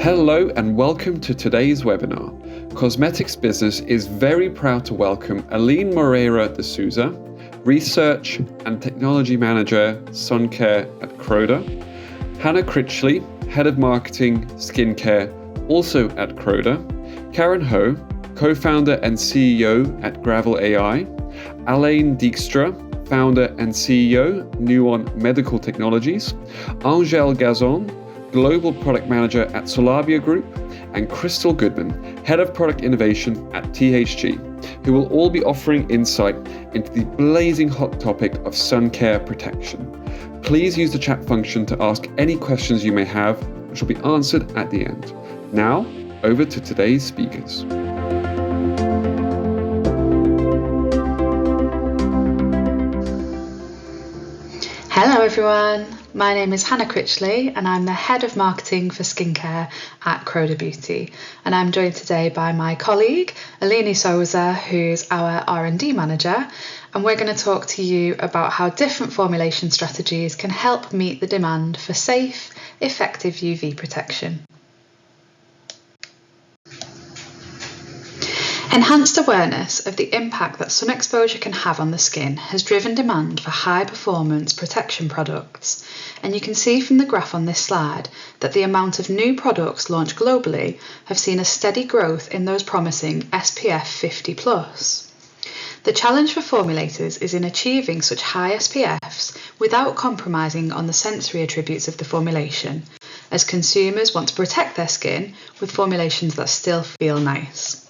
Hello and welcome to today's webinar. Cosmetics Business is very proud to welcome Aline Moreira de Souza, Research and Technology Manager, Sun Care at Croda, Hannah Critchley, Head of Marketing, Skincare, also at Croda, Karen Ho, Co-founder and CEO at Gravel AI, Alain Dijkstra, Founder and CEO, Nuon Medical Technologies, Angèle Gazon, Global Product Manager at Solabia Group, and Crystal Goodman, Head of Product Innovation at THG, who will all be offering insight into the blazing hot topic of sun care protection. Please use the chat function to ask any questions you may have, which will be answered at the end. Now, over to today's speakers. Hello everyone, my name is Hannah Critchley and I'm the Head of Marketing for Skincare at Croda Beauty, and I'm joined today by my colleague Aline Souza, who's our R&D Manager, and we're going to talk to you about how different formulation strategies can help meet the demand for safe, effective UV protection. Enhanced awareness of the impact that sun exposure can have on the skin has driven demand for high-performance protection products, and you can see from the graph on this slide that the amount of new products launched globally have seen a steady growth in those promising SPF 50+. The challenge for formulators is in achieving such high SPFs without compromising on the sensory attributes of the formulation, as consumers want to protect their skin with formulations that still feel nice.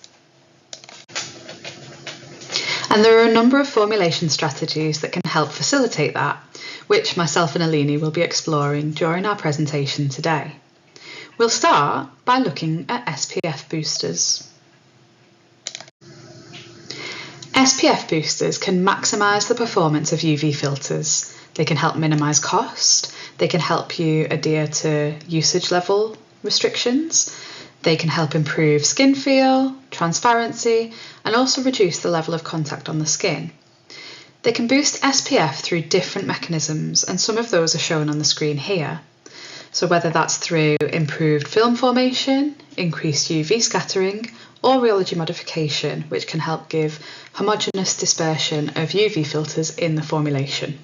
And there are a number of formulation strategies that can help facilitate that, which myself and Aline will be exploring during our presentation today. We'll start by looking at SPF boosters. SPF boosters can maximise the performance of UV filters. They can help minimise cost, they can help you adhere to usage level restrictions, they can help improve skin feel, transparency, and also reduce the level of contact on the skin. They can boost SPF through different mechanisms, and some of those are shown on the screen here. So whether that's through improved film formation, increased UV scattering, or rheology modification, which can help give homogeneous dispersion of UV filters in the formulation.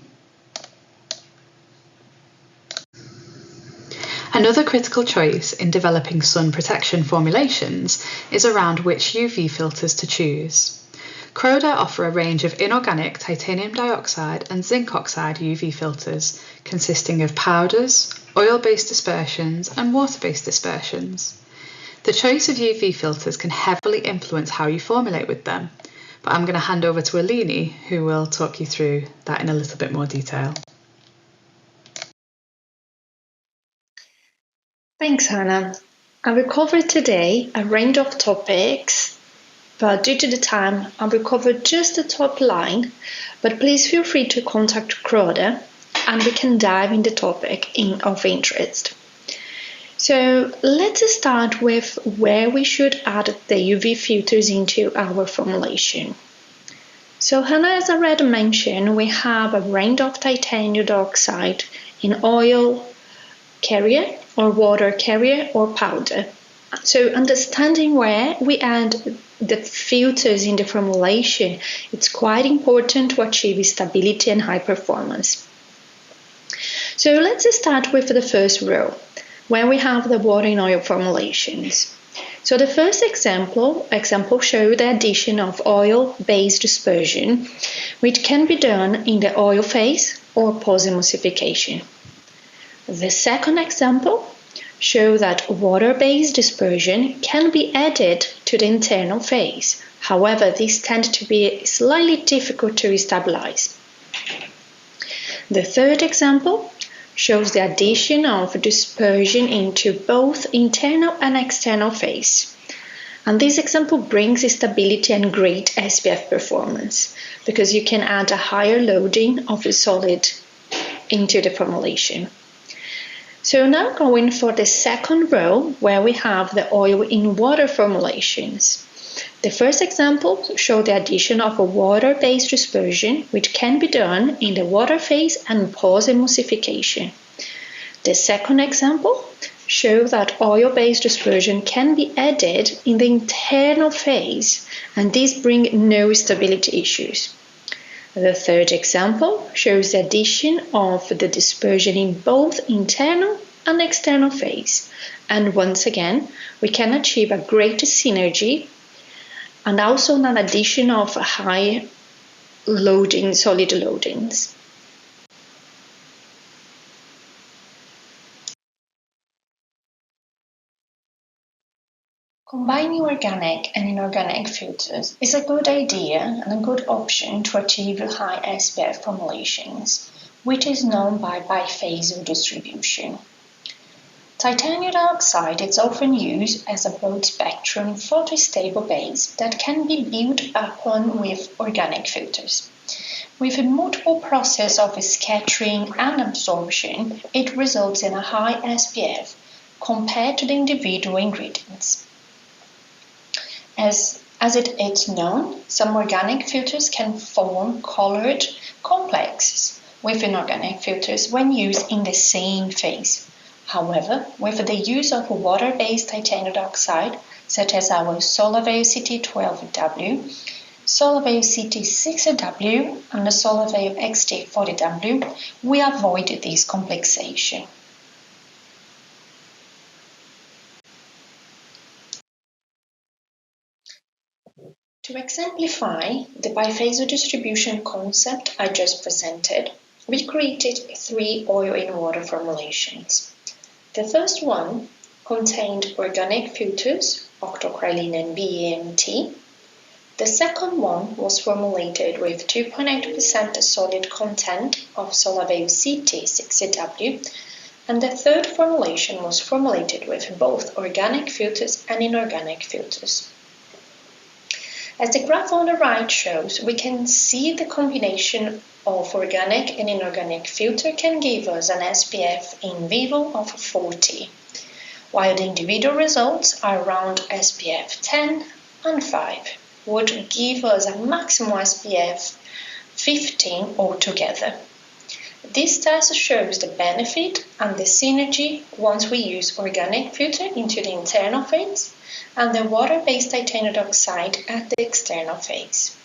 Another critical choice in developing sun protection formulations is around which UV filters to choose. Croda offer a range of inorganic titanium dioxide and zinc oxide UV filters consisting of powders, oil-based dispersions and water-based dispersions. The choice of UV filters can heavily influence how you formulate with them, but I'm going to hand over to Aline, who will talk you through that in a little bit more detail. Thanks, Hannah. I will cover today a range of topics, but due to the time, I will cover just the top line, but please feel free to contact Croda and we can dive in the topic of interest. So let's start with where we should add the UV filters into our formulation. So Hannah, as I already mentioned, we have a range of titanium dioxide in oil carrier or water carrier or powder. So understanding where we add the filters in the formulation, it's quite important to achieve stability and high performance. So let's start with the first row, where we have the water and oil formulations. So the first example shows the addition of oil-based dispersion, which can be done in the oil phase or post-emulsification. The second example shows that water-based dispersion can be added to the internal phase. However, these tend to be slightly difficult to stabilize. The third example shows the addition of dispersion into both internal and external phase. And this example brings stability and great SPF performance because you can add a higher loading of the solid into the formulation. So now going for the second row, where we have the oil in water formulations. The first example shows the addition of a water-based dispersion, which can be done in the water phase and post-emulsification. The second example show that oil-based dispersion can be added in the internal phase, and these bring no stability issues. The third example shows the addition of the dispersion in both internal and external phase, and once again we can achieve a greater synergy and also an addition of high loading, solid loadings. Combining organic and inorganic filters is a good idea and a good option to achieve high SPF formulations, which is known by biphasal distribution. Titanium dioxide is often used as a broad-spectrum photostable base that can be built upon with organic filters. With a multiple process of scattering and absorption, it results in a high SPF compared to the individual ingredients. As it is known, some organic filters can form colored complexes with inorganic filters when used in the same phase. However, with the use of water-based titanium dioxide, such as our Solavail CT12W, Solavail CT6W, and the Solavail XT40W, we avoid this complexation. To exemplify the biphasal distribution concept I just presented, we created 3 oil-in-water formulations. The first one contained organic filters, octocrylene and BEMT. The second one was formulated with 2.8% solid content of Solavail CT6W, and the third formulation was formulated with both organic filters and inorganic filters. As the graph on the right shows, we can see the combination of organic and inorganic filter can give us an SPF in vivo of 40, while the individual results are around SPF 10 and 5, would give us a maximum SPF 15 altogether. This test shows the benefit and the synergy once we use organic filter into the internal phase and the water-based titanium dioxide at the external phase.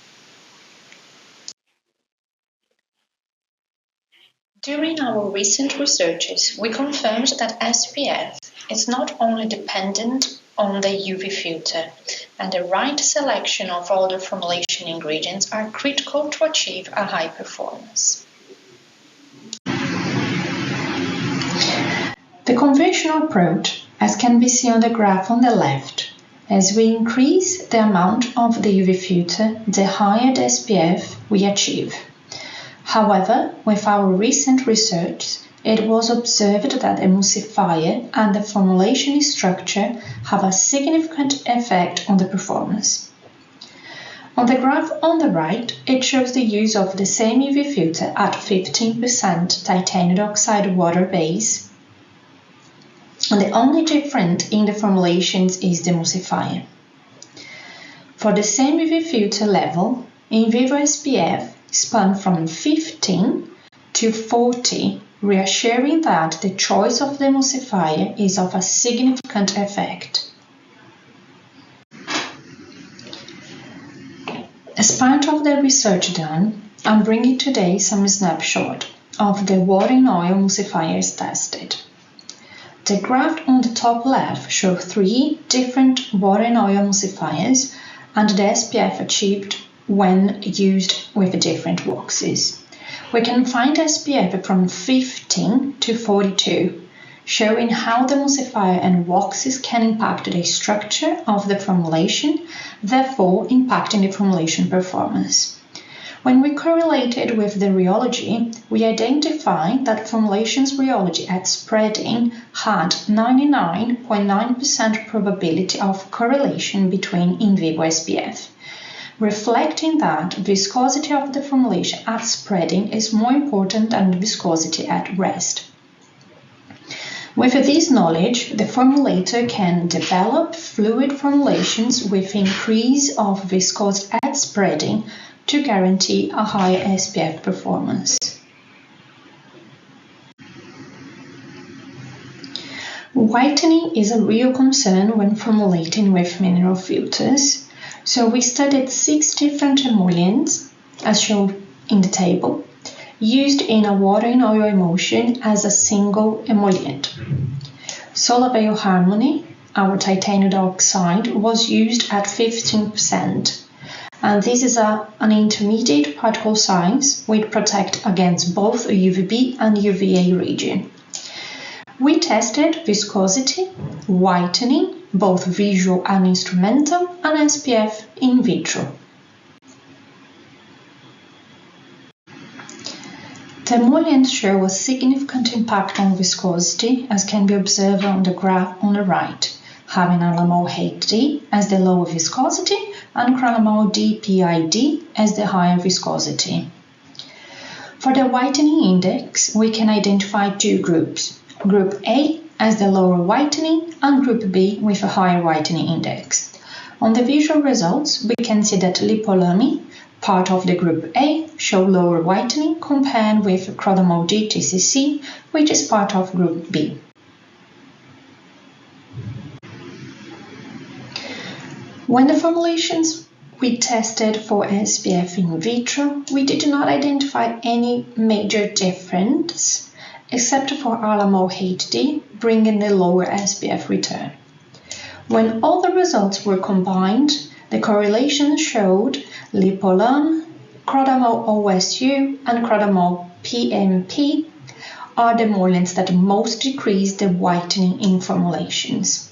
During our recent researches, we confirmed that SPF is not only dependent on the UV filter, and the right selection of all the formulation ingredients are critical to achieve a high performance. The conventional approach, as can be seen on the graph on the left, as we increase the amount of the UV filter, the higher the SPF we achieve. However, with our recent research, it was observed that emulsifier and the formulation structure have a significant effect on the performance. On the graph on the right, it shows the use of the same UV filter at 15% titanium dioxide water base, and the only difference in the formulations is the emulsifier. For the same UV filter level, in vivo SPF span from 15 to 40, reassuring that the choice of the emulsifier is of a significant effect. As part of the research done, I'm bringing today some snapshot of the water and oil emulsifiers tested. The graph on the top left shows 3 different water and oil emulsifiers and the SPF achieved when used with different waxes. We can find SPF from 15 to 42, showing how the emulsifier and waxes can impact the structure of the formulation, therefore impacting the formulation performance. When we correlated with the rheology, we identified that formulation's rheology at spreading had 99.9% probability of correlation between in vivo SPF, reflecting that viscosity of the formulation at spreading is more important than viscosity at rest. With this knowledge, the formulator can develop fluid formulations with increase of viscosity at spreading to guarantee a high SPF performance. Whitening is a real concern when formulating with mineral filters. So we studied 6 different emollients, as shown in the table, used in a water and oil emulsion as a single emollient. Solar Veil Harmony, our titanium dioxide, was used at 15%. And this is an intermediate particle size which protect against both UVB and UVA region. We tested viscosity, whitening, both visual and instrumental, and SPF in vitro. The emollients show a significant impact on viscosity, as can be observed on the graph on the right, having Alamol HD as the lower viscosity and Cralamol DPID as the higher viscosity. For the whitening index, we can identify 2 groups. Group A as the lower whitening and Group B with a higher whitening index. On the visual results, we can see that Lipolami, part of the Group A, show lower whitening compared with Crodamol DTCC, which is part of Group B. When the formulations we tested for SPF in vitro, we did not identify any major difference, except for Alamol HD, bringing the lower SPF return. When all the results were combined, the correlation showed Lipolam, Crodamol OSU, and Crodamol PMP are the emollients that most decrease the whitening in formulations.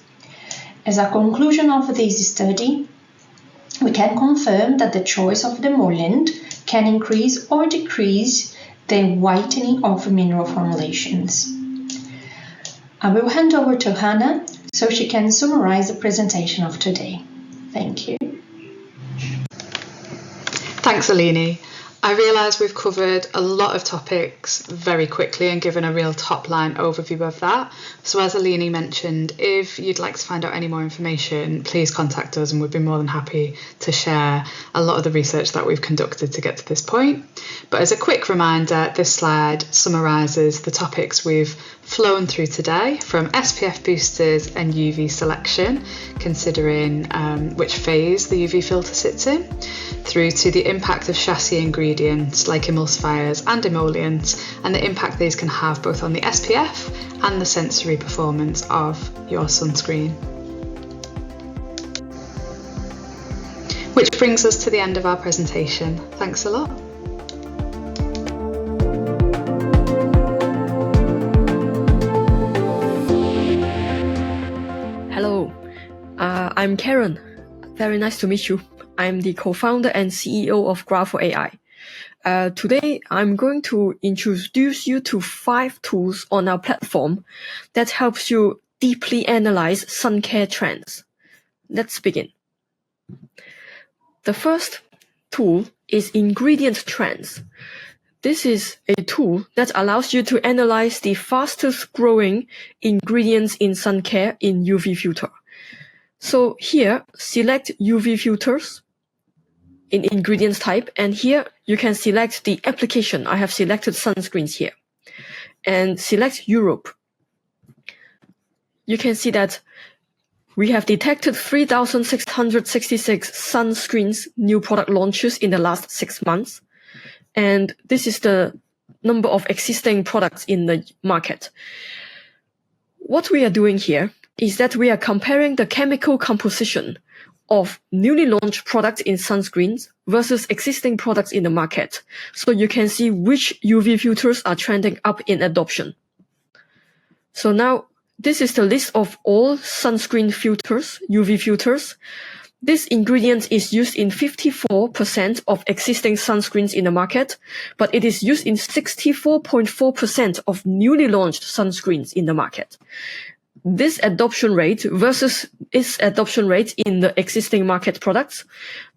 As a conclusion of this study, we can confirm that the choice of the emollient can increase or decrease the whitening of mineral formulations. I will hand over to Hannah so she can summarize the presentation of today. Thank you. Thanks, Alini. I realise we've covered a lot of topics very quickly and given a real top-line overview of that. So as Alini mentioned, if you'd like to find out any more information, please contact us and we'd be more than happy to share a lot of the research that we've conducted to get to this point. But as a quick reminder, this slide summarises the topics we've flown through today, from SPF boosters and UV selection, considering which phase the UV filter sits in, through to the impact of chassis ingredients like emulsifiers and emollients, and the impact these can have both on the SPF and the sensory performance of your sunscreen. Which brings us to the end of our presentation. Thanks a lot. Hello, I'm Karen. Very nice to meet you. I'm the co-founder and CEO of Grapho AI. Today, I'm going to introduce you to 5 tools on our platform that helps you deeply analyze sun care trends. Let's begin. The first tool is Ingredient Trends. This is a tool that allows you to analyze the fastest growing ingredients in sun care in UV filter. So here, select UV filters in ingredients type, and here you can select the application. I have selected sunscreens here, and select Europe. You can see that we have detected 3,666 sunscreens new product launches in the last 6 months, and this is the number of existing products in the market. What we are doing here is that we are comparing the chemical composition of newly launched products in sunscreens versus existing products in the market. So you can see which UV filters are trending up in adoption. So now this is the list of all sunscreen filters, UV filters. This ingredient is used in 54% of existing sunscreens in the market, but it is used in 64.4% of newly launched sunscreens in the market. This adoption rate versus its adoption rate in the existing market products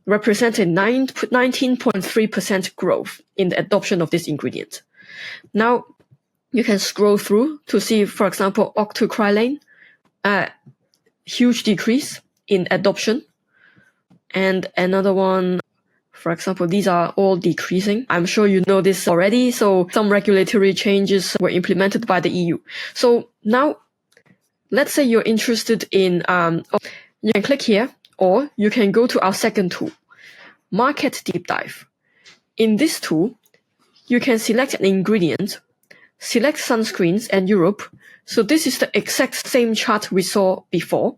represents a 19.3% growth in the adoption of this ingredient. Now, you can scroll through to see, for example, octocrylane, huge decrease in adoption. And another one, for example, these are all decreasing. I'm sure you know this already. So some regulatory changes were implemented by the EU. So now let's say you're interested in, you can click here, or you can go to our second tool, Market Deep Dive. In this tool, you can select an ingredient, select sunscreens and Europe. So this is the exact same chart we saw before.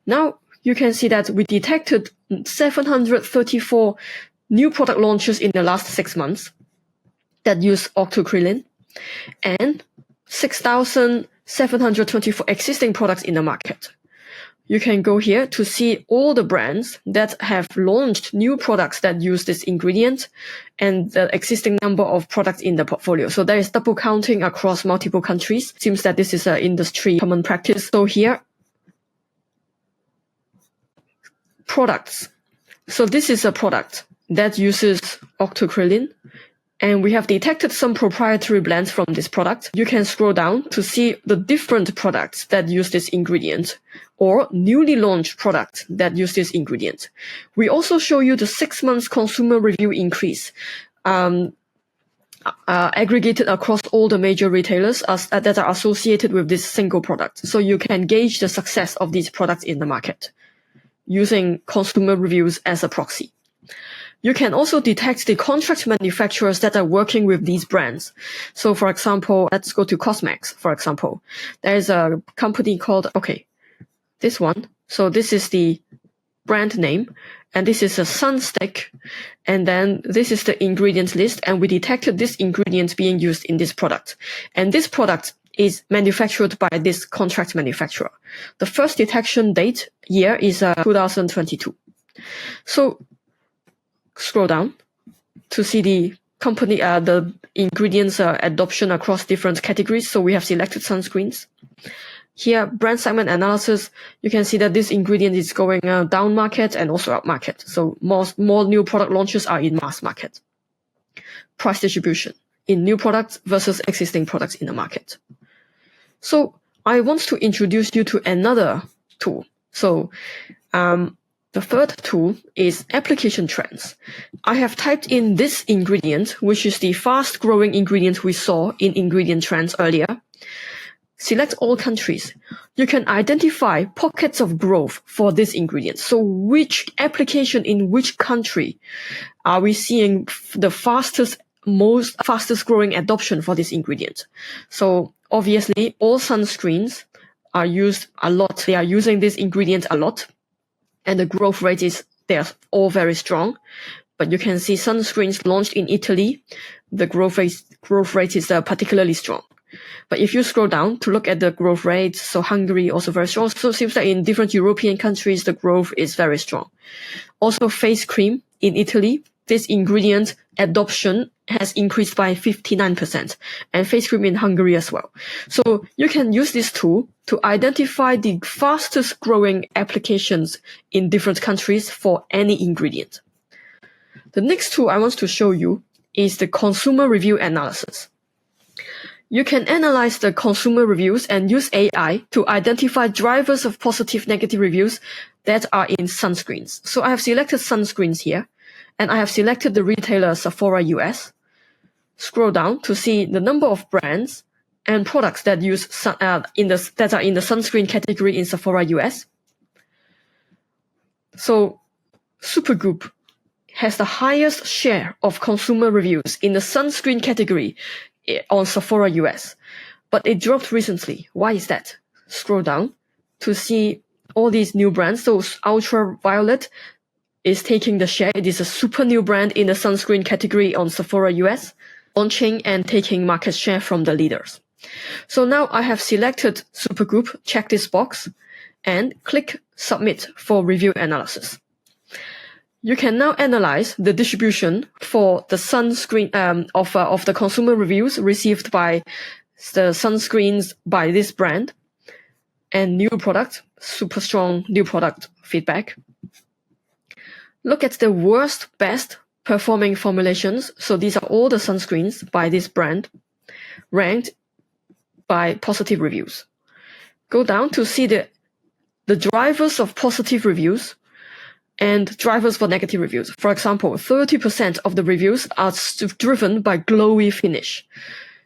Now you can see that we detected 734 new product launches in the last 6 months that use octocrylene, and 6,724 existing products in the market. You can go here to see all the brands that have launched new products that use this ingredient and the existing number of products in the portfolio. So there is double counting across multiple countries. Seems that this is an industry common practice. So here, products. So this is a product that uses octocrylene, and we have detected some proprietary blends from this product. You can scroll down to see the different products that use this ingredient or newly launched products that use this ingredient. We also show you the 6 months consumer review increase aggregated across all the major retailers that are associated with this single product. So you can gauge the success of these products in the market using consumer reviews as a proxy. You can also detect the contract manufacturers that are working with these brands. So for example, let's go to Cosmetics, for example. There is a company called, this one. So this is the brand name, and this is a sunstick, and then this is the ingredient list, and we detected this ingredient being used in this product. And this product is manufactured by this contract manufacturer. The first detection date year is 2022. So scroll down to see the company, the ingredients adoption across different categories. So we have selected sunscreens. Here, brand segment analysis, you can see that this ingredient is going down market and also up market. So more new product launches are in mass market. Price distribution in new products versus existing products in the market. So I want to introduce you to another tool. So the third tool is application trends. I have typed in this ingredient, which is the fast growing ingredient we saw in ingredient trends earlier. Select all countries. You can identify pockets of growth for this ingredient. So which application in which country are we seeing the fastest growing adoption for this ingredient? So obviously all sunscreens are used a lot. They are using this ingredient a lot, and the growth rate they're all very strong. But you can see sunscreens launched in Italy, the growth rate is particularly strong. But if you scroll down to look at the growth rates, so Hungary also very strong. So it seems that in different European countries, the growth is very strong. Also face cream in Italy, this ingredient adoption has increased by 59%, and face cream in Hungary as well. So you can use this tool to identify the fastest growing applications in different countries for any ingredient. The next tool I want to show you is the consumer review analysis. You can analyze the consumer reviews and use AI to identify drivers of positive, negative reviews that are in sunscreens. So I have selected sunscreens here, and I have selected the retailer Sephora US. Scroll down to see the number of brands and products that use that are in the sunscreen category in Sephora US. So Supergoop has the highest share of consumer reviews in the sunscreen category on Sephora US, but it dropped recently. Why is that? Scroll down to see all these new brands. So Ultraviolet is taking the share. It is a super new brand in the sunscreen category on Sephora US, launching and taking market share from the leaders. So now I have selected Supergoop, check this box, and click Submit for review analysis. You can now analyze the distribution for the sunscreen of the consumer reviews received by the sunscreens by this brand and new product, super strong new product feedback. Look at the worst, best performing formulations. So these are all the sunscreens by this brand ranked by positive reviews. Go down to see the drivers of positive reviews and drivers for negative reviews. For example, 30% of the reviews are driven by glowy finish.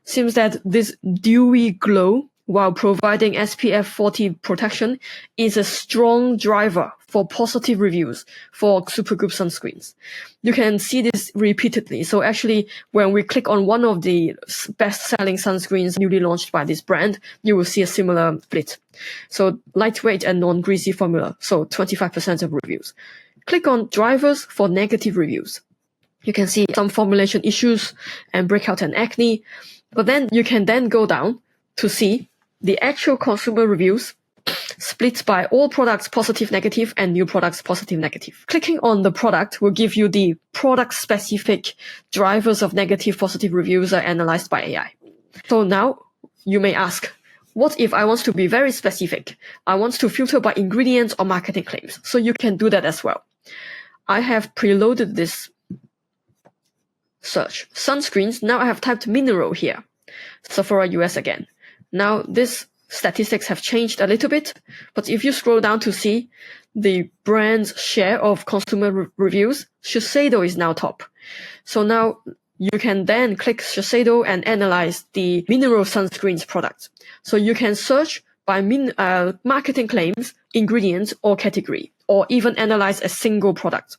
Seems that this dewy glow while providing SPF 40 protection, is a strong driver for positive reviews for Supergoop sunscreens. You can see this repeatedly. So actually, when we click on one of the best-selling sunscreens newly launched by this brand, you will see a similar split. So lightweight and non-greasy formula, so 25% of reviews. Click on drivers for negative reviews. You can see some formulation issues and breakout and acne, but then you can then go down to see the actual consumer reviews split by all products positive, negative, and new products positive, negative. Clicking on the product will give you the product-specific drivers of negative, positive reviews are analyzed by AI. So now you may ask, what if I want to be very specific? I want to filter by ingredients or marketing claims. So you can do that as well. I have preloaded this search. Sunscreens, now I have typed mineral here. Sephora US again. Now this statistics have changed a little bit, but if you scroll down to see the brand's share of consumer reviews, Shiseido is now top. So now you can then click Shiseido and analyze the mineral sunscreens products. So you can search by marketing claims, ingredients, or category, or even analyze a single product.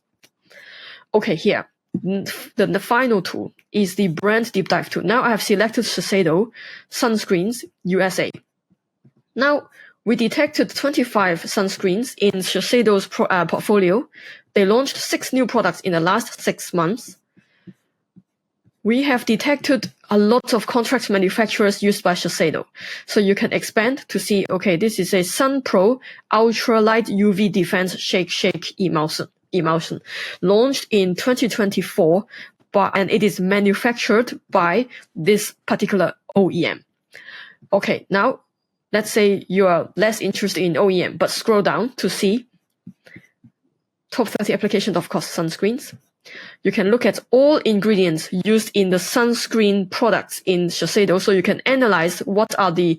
Okay, here. The final tool is the brand deep dive tool. Now I have selected Shiseido Sunscreens USA. Now we detected 25 sunscreens in Shiseido's portfolio. They launched 6 new products in the last 6 months. We have detected a lot of contract manufacturers used by Shiseido. So you can expand to see, okay, this is a Sun Pro Ultralight UV Defense Shake emulsion, launched in 2024, and it is manufactured by this particular OEM. Okay, now let's say you are less interested in OEM, but scroll down to see top 30 applications of sunscreens. You can look at all ingredients used in the sunscreen products in Shiseido, so you can analyze what are the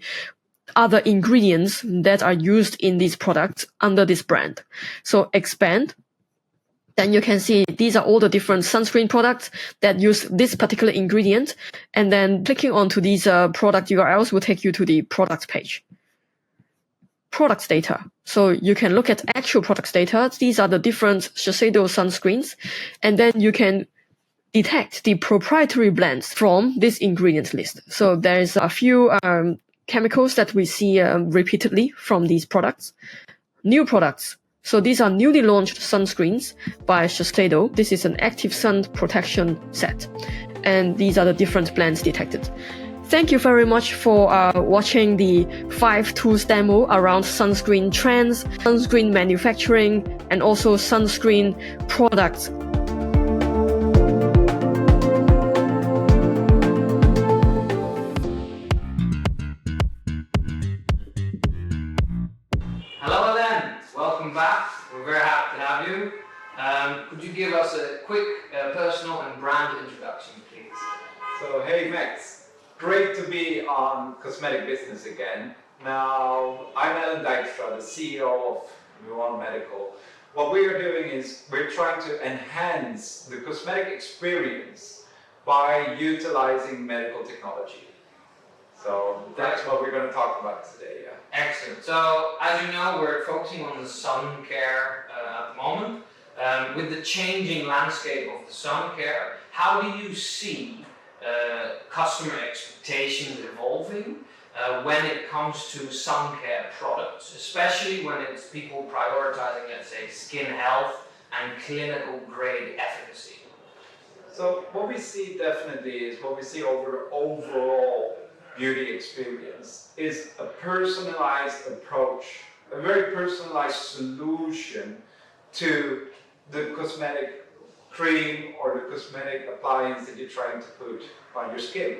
other ingredients that are used in these products under this brand. So expand. Then you can see these are all the different sunscreen products that use this particular ingredient. And then clicking onto these product URLs will take you to the product page. Products data. So you can look at actual products data. These are the different Shiseido sunscreens. And then you can detect the proprietary blends from this ingredient list. So there's a few chemicals that we see repeatedly from these products. New products. So these are newly launched sunscreens by Shiseido. This is an active sun protection set. And these are the different blends detected. Thank you very much for watching the 5 tools demo around sunscreen trends, sunscreen manufacturing, and also sunscreen products. Hello again, welcome back. We're very happy to have you. Could you give us a quick personal and brand introduction, please? So, hey Max, great to be on Cosmetic Business again. Now, I'm Alan Dijkstra, the CEO of Nuon Medical. What we are doing is we're trying to enhance the cosmetic experience by utilizing medical technology. So that's what we're going to talk about today. Yeah. Excellent. So, as you know, we're focusing on the sun care at the moment. With the changing landscape of the sun care, how do you see customer expectations evolving when it comes to sun care products, especially when it's people prioritizing, let's say, skin health and clinical grade efficacy? So what we see definitely is what we see overall beauty experience is a personalized approach, a very personalized solution to the cosmetic cream or the cosmetic appliance that you're trying to put on your skin.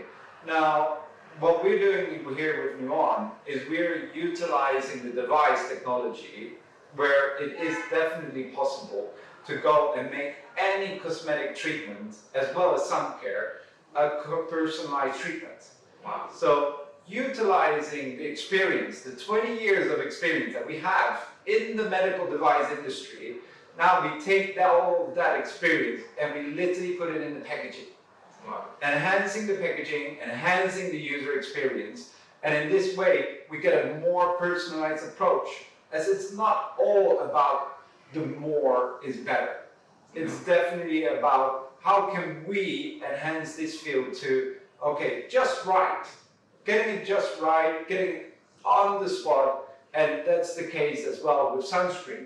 Now, what we're doing here with Nuon is we're utilizing the device technology where it is definitely possible to go and make any cosmetic treatment, as well as sun care, a personalized treatment. Wow. So utilizing the experience, the 20 years of experience that we have in the medical device industry, now we take all of that experience and we literally put it in the packaging. Wow. Enhancing the packaging, enhancing the user experience, And in this way, we get a more personalized approach, as it's not all about the more is better. It's definitely about how can we enhance this field to, okay, just right, getting it just right, getting it on the spot, and that's the case as well with sunscreen.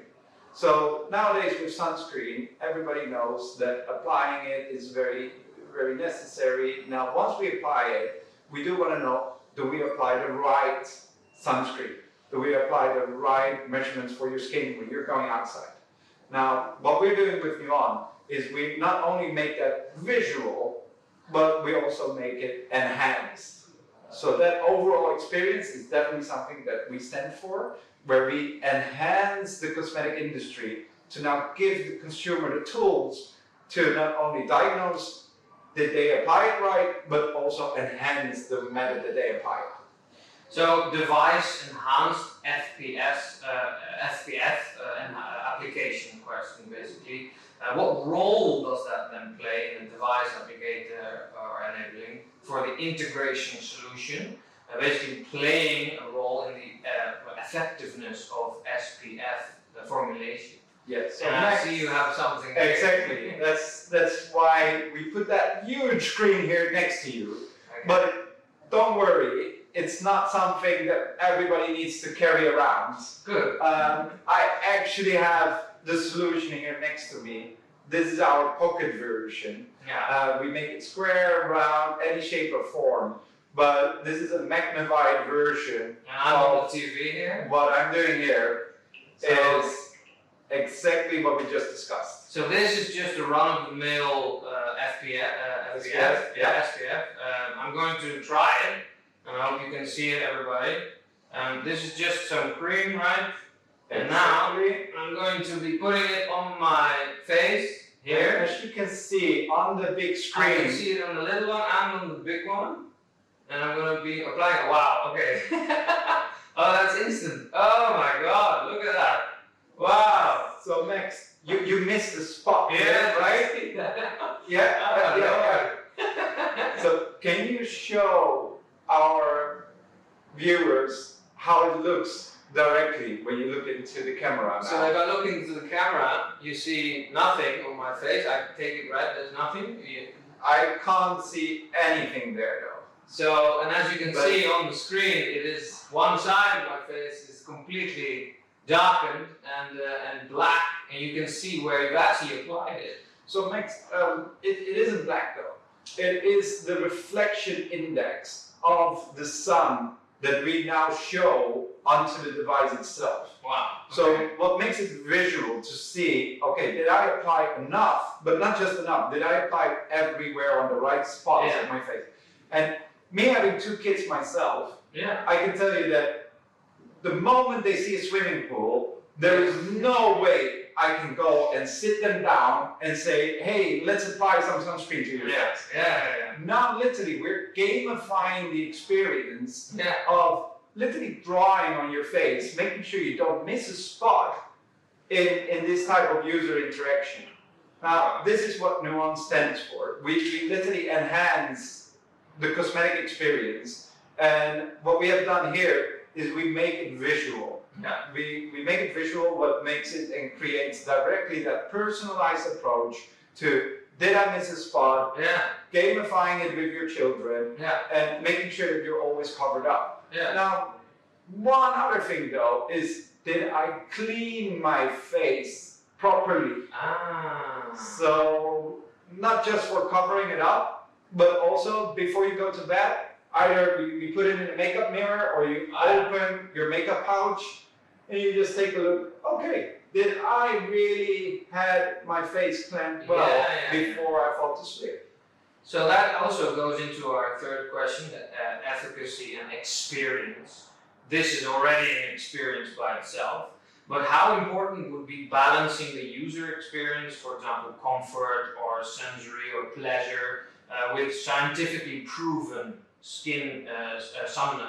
So nowadays with sunscreen, everybody knows that applying it is very, very necessary. Now, once we apply it, we do want to know, do we apply the right sunscreen? Do we apply the right measurements for your skin when you're going outside? Now, what we're doing with Nuon is we not only make that visual, but we also make it enhanced. So that overall experience is definitely something that we stand for, where we enhance the cosmetic industry to now give the consumer the tools to not only diagnose did they apply it right, but also enhance the method that they apply it. So device enhanced SPF application question basically. What role does that then play in the device applicator or enabling for the integration solution? Basically playing a role in the effectiveness of SPF formulation. Yes. So I see you have something. Exactly. Here. That's why we put that huge screen here next to you. Okay. But don't worry, it's not something that everybody needs to carry around. Good. I actually have the solution here next to me. This is our pocket version. Yeah. We make it square, round, any shape or form. But this is a magnified version. And I'm on the TV here. What I'm doing here is exactly what we just discussed. So this is just a run-of-the-mill SPF. SPF. I'm going to try it, and I hope you can see it, everybody. This is just some cream, right? And now I'm going to be putting it on my face here. As you can see on the big screen. I can see it on the little one and on the big one. And I'm going to be applying it. Wow, okay. Oh, that's instant. Oh my God, look at that. Wow. So Max, you missed the spot. Yeah, right? Yeah. So can you show our viewers how it looks directly when you look into the camera now? So if I look into the camera, you see nothing on my face. I take it right, there's nothing. I can't see anything there though. So, and as you can see on the screen, it is one side of my face is completely darkened and black, and you can see where you've actually applied it. So Max, it isn't black though. It is the reflection index of the sun that we now show onto the device itself. Wow. Okay. So what makes it visual to see, okay, did I apply enough, but not just enough, did I apply everywhere on the right spots of my face? And me having 2 kids myself, I can tell you that the moment they see a swimming pool, there is no way I can go and sit them down and say, hey, let's apply some sunscreen to your face. Now literally we're gamifying the experience of literally drawing on your face, making sure you don't miss a spot in this type of user interaction. Now this is what Nuon stands for. We literally enhance the cosmetic experience, and what we have done here is we make it visual. We make it visual, what makes it and creates directly that personalized approach to did I miss a spot, gamifying it with your children, and making sure that you're always covered up. Now, one other thing though is, did I clean my face properly? So, not just for covering it up, but also before you go to bed, either we put it in a makeup mirror or you open your makeup pouch and you just take a look, okay, did I really had my face cleansed well before I fall to sleep? So that also goes into our third question, efficacy and experience. This is already an experience by itself, but how important would be balancing the user experience, for example, comfort or sensory or pleasure, with scientifically proven skin sun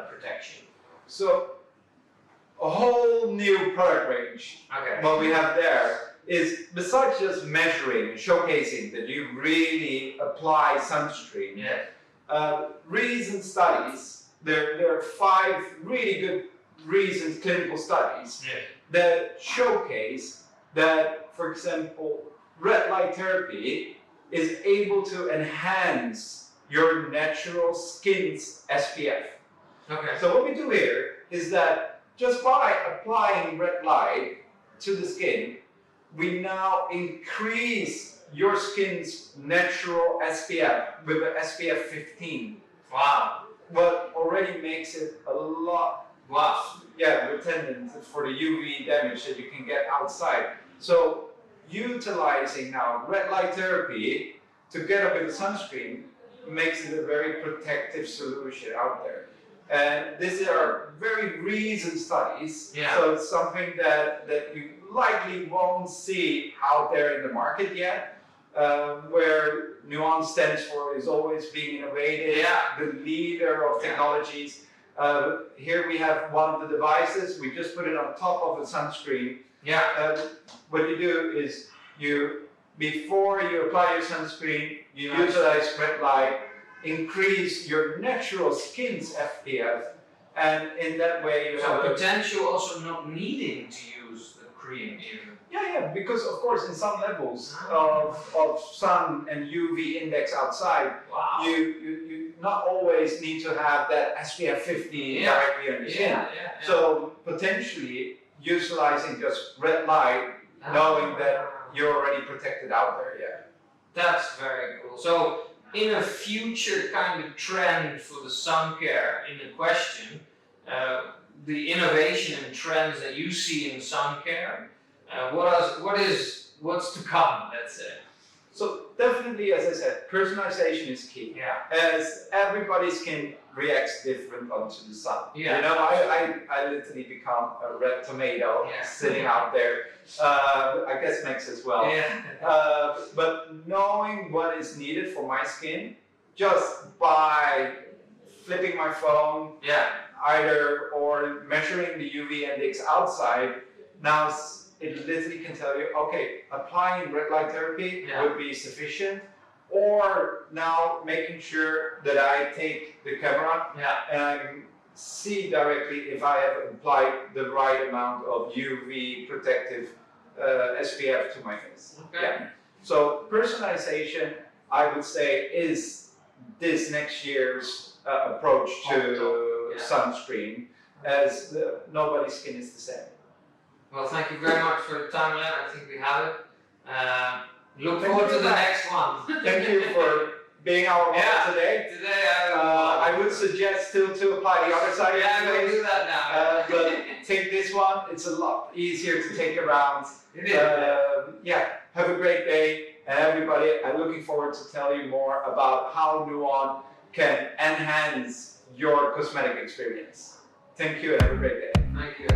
protection? So a whole new product range. What we have there is, besides just measuring and showcasing that you really apply sunscreen, recent studies there are 5 really good reasons, clinical studies, that showcase that, for example, red light therapy is able to enhance your natural skin's SPF. Okay. So what we do here is that just by applying red light to the skin, we now increase your skin's natural SPF with an SPF 15. Wow. What already makes it a lot retardant for the UV damage that you can get outside. So utilizing now red light therapy together with the sunscreen makes it a very protective solution out there. And these are very recent studies, so it's something that you likely won't see out there in the market yet. Where Nuon stands for is always being innovative, the leader of technologies. Here we have one of the devices. We just put it on top of a sunscreen. What you do is before you apply your sunscreen, you utilize red light, increase your natural skin's SPF, and in that way you have potential also not needing to use the cream even. Because of course in some levels of sun and UV index outside, you not always need to have that SPF 50 directly on your skin. So potentially utilizing just red light, knowing that you're already protected out there. That's very cool. So in a future kind of trend for the sun care in the question, the innovation and trends that you see in sun care, what's to come, let's say? So definitely, as I said, personalization is key. As everybody's skin reacts different onto the sun. You know, I literally become a red tomato sitting out there. I guess Max as well. But knowing what is needed for my skin, just by flipping my phone, either or measuring the UV index outside, now it literally can tell you, okay, applying red light therapy would be sufficient, or now making sure that I take the camera and I see directly if I have applied the right amount of UV protective SPF to my face. So personalization, I would say, is this next year's approach to sunscreen, as nobody's skin is the same. Well, thank you very much for the time, Len. I think we have it. Look forward to the next one. Thank you for being our model today. Today I would suggest still to apply the other side. I'm going to do that now. But take this one. It's a lot easier to take around. It is. Have a great day. And everybody, I'm looking forward to tell you more about how Nuon can enhance your cosmetic experience. Thank you and have a great day. Thank you.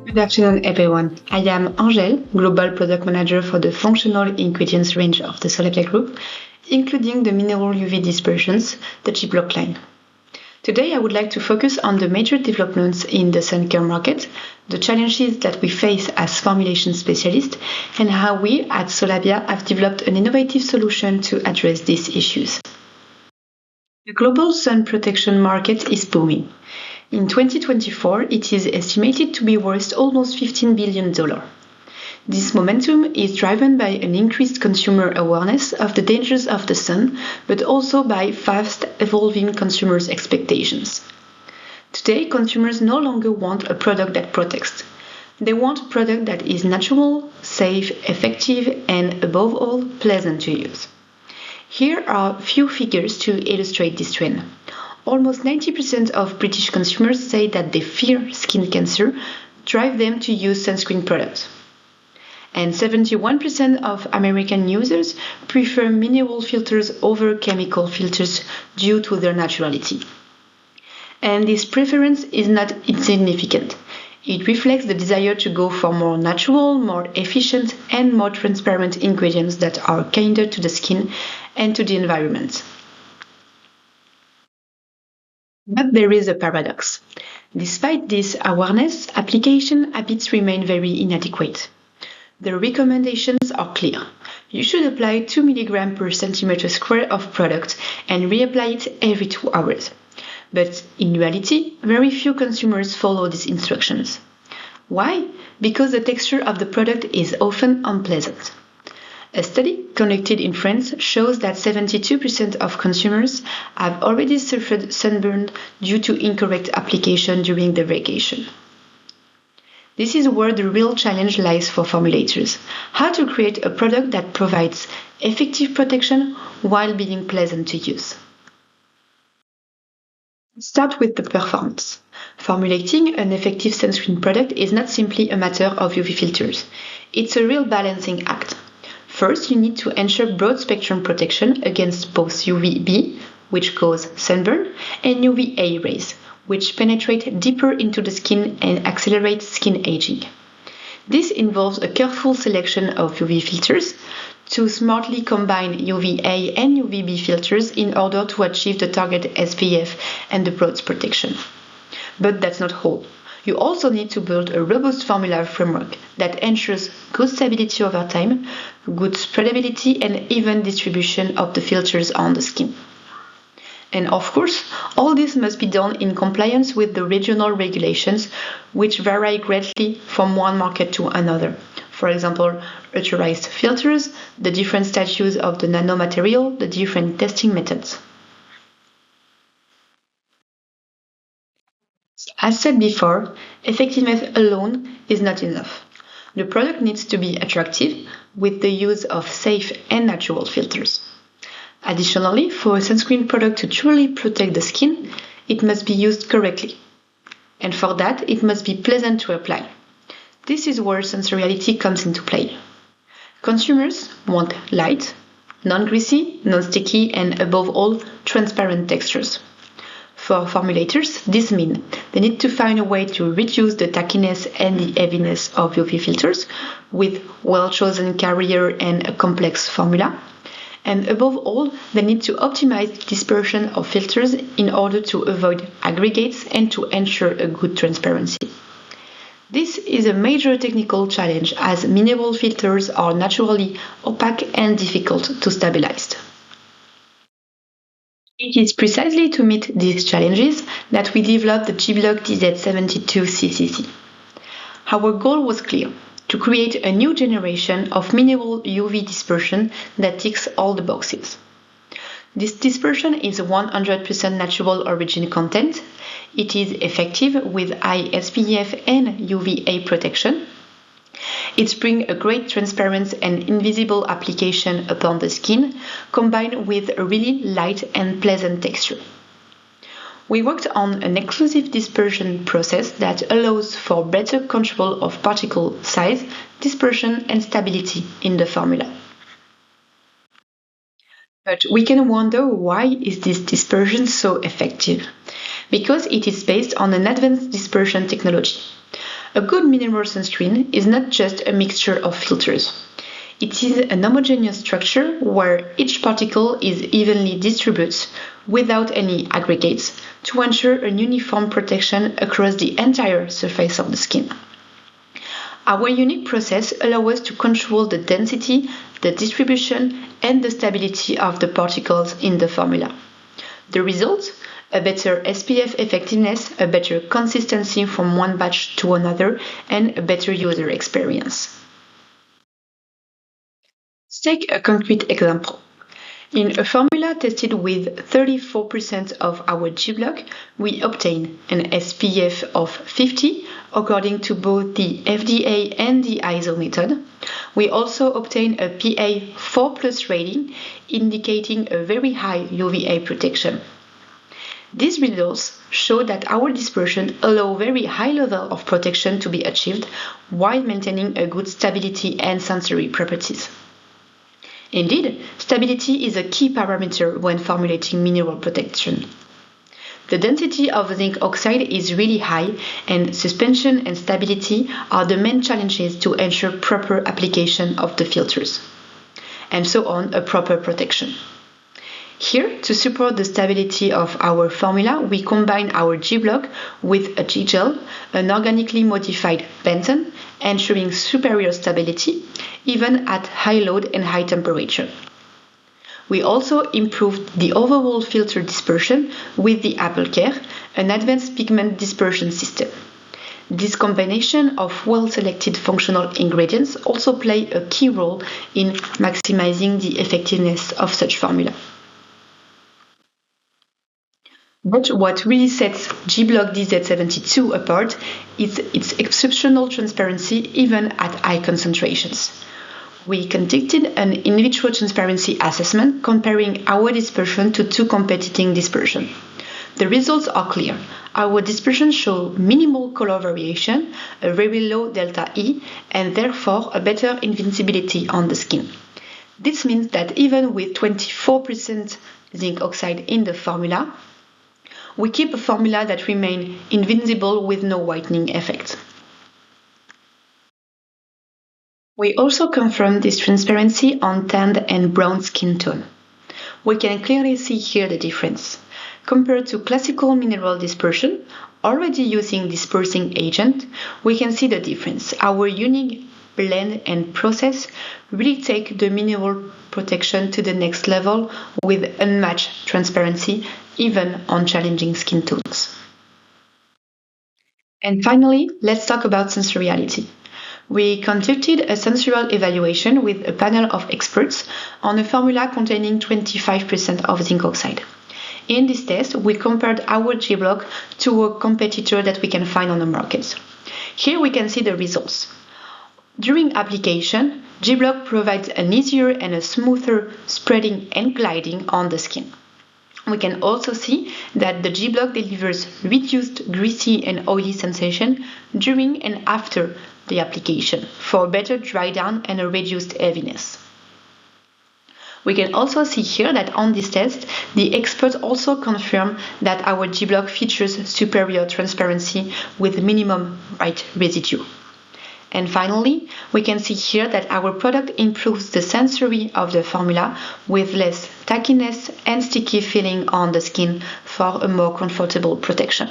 Good afternoon, everyone. I am Angèle, Global Product Manager for the Functional Ingredients range of the Solapia Group, including the mineral UV dispersions, the G-Block line. Today, I would like to focus on the major developments in the sun care market, the challenges that we face as formulation specialists, and how we at Solapia have developed an innovative solution to address these issues. The global sun protection market is booming. In 2024, it is estimated to be worth almost $15 billion. This momentum is driven by an increased consumer awareness of the dangers of the sun, but also by fast evolving consumers' expectations. Today, consumers no longer want a product that protects. They want a product that is natural, safe, effective, and above all, pleasant to use. Here are a few figures to illustrate this trend. Almost 90% of British consumers say that they fear skin cancer drive them to use sunscreen products. And 71% of American users prefer mineral filters over chemical filters due to their naturality. And this preference is not insignificant. It reflects the desire to go for more natural, more efficient, and more transparent ingredients that are kinder to the skin and to the environment. But there is a paradox. Despite this awareness, application habits remain very inadequate. The recommendations are clear. You should apply 2 mg per centimeter square of product and reapply it every 2 hours. But in reality, very few consumers follow these instructions. Why? Because the texture of the product is often unpleasant. A study conducted in France shows that 72% of consumers have already suffered sunburn due to incorrect application during the vacation. This is where the real challenge lies for formulators: how to create a product that provides effective protection while being pleasant to use. Let's start with the performance. Formulating an effective sunscreen product is not simply a matter of UV filters. It's a real balancing act. First, you need to ensure broad spectrum protection against both UVB, which cause sunburn, and UVA rays, which penetrate deeper into the skin and accelerate skin aging. This involves a careful selection of UV filters to smartly combine UVA and UVB filters in order to achieve the target SPF and the broad protection. But that's not all. You also need to build a robust formula framework that ensures good stability over time, good spreadability, and even distribution of the filters on the skin. And of course, all this must be done in compliance with the regional regulations, which vary greatly from one market to another. For example, authorized filters, the different status of the nanomaterial, the different testing methods. As said before, effectiveness alone is not enough. The product needs to be attractive with the use of safe and natural filters. Additionally, for a sunscreen product to truly protect the skin, it must be used correctly. And for that, it must be pleasant to apply. This is where sensoriality comes into play. Consumers want light, non-greasy, non-sticky, and above all, transparent textures. For formulators, this means they need to find a way to reduce the tackiness and the heaviness of UV filters with well-chosen carrier and a complex formula. And above all, they need to optimize dispersion of filters in order to avoid aggregates and to ensure a good transparency. This is a major technical challenge as mineral filters are naturally opaque and difficult to stabilize. It is precisely to meet these challenges that we developed the G-Block DZ72CCC. Our goal was clear: to create a new generation of mineral UV dispersion that ticks all the boxes. This dispersion is 100% natural origin content. It is effective with high SPF and UVA protection. It brings a great transparent and invisible application upon the skin, combined with a really light and pleasant texture. We worked on an exclusive dispersion process that allows for better control of particle size, dispersion, and stability in the formula. But we can wonder, why is this dispersion so effective? Because it is based on an advanced dispersion technology. A good mineral sunscreen is not just a mixture of filters. It is an homogeneous structure where each particle is evenly distributed without any aggregates to ensure a uniform protection across the entire surface of the skin. Our unique process allows us to control the density, the distribution, and the stability of the particles in the formula. The result? A better SPF effectiveness, a better consistency from one batch to another, and a better user experience. Let's take a concrete example. In a formula tested with 34% of our G-Block, we obtain an SPF of 50 according to both the FDA and the ISO method. We also obtain a PA 4+ rating, indicating a very high UVA protection. These results show that our dispersion allows very high level of protection to be achieved while maintaining a good stability and sensory properties. Indeed, stability is a key parameter when formulating mineral protection. The density of zinc oxide is really high, and suspension and stability are the main challenges to ensure proper application of the filters, and so on, a proper protection. Here, to support the stability of our formula, we combine our G-Block with a G-Gel, an organically modified benzen, ensuring superior stability, even at high load and high temperature. We also improved the overall filter dispersion with the Apple Care, an advanced pigment dispersion system. This combination of well-selected functional ingredients also play a key role in maximizing the effectiveness of such formula. But what really sets G-Block DZ72 apart is its exceptional transparency even at high concentrations. We conducted an in vitro transparency assessment comparing our dispersion to two competing dispersions. The results are clear. Our dispersion shows minimal color variation, a very low delta E, and therefore a better invincibility on the skin. This means that even with 24% zinc oxide in the formula, we keep a formula that remains invincible with no whitening effect. We also confirm this transparency on tanned and brown skin tone. We can clearly see here the difference. Compared to classical mineral dispersion, already using dispersing agent, we can see the difference. Our unique blend and process really take the mineral protection to the next level with unmatched transparency, even on challenging skin tones. And finally, let's talk about sensoriality. We conducted a sensorial evaluation with a panel of experts on a formula containing 25% of zinc oxide. In this test, we compared our G-Block to a competitor that we can find on the market. Here we can see the results. During application, G-Block provides an easier and a smoother spreading and gliding on the skin. We can also see that the G-Block delivers reduced greasy and oily sensation during and after the application for better dry down and a reduced heaviness. We can also see here that on this test, the experts also confirm that our G-Block features superior transparency with minimum white residue. And finally, we can see here that our product improves the sensory of the formula with less tackiness and sticky feeling on the skin for a more comfortable protection.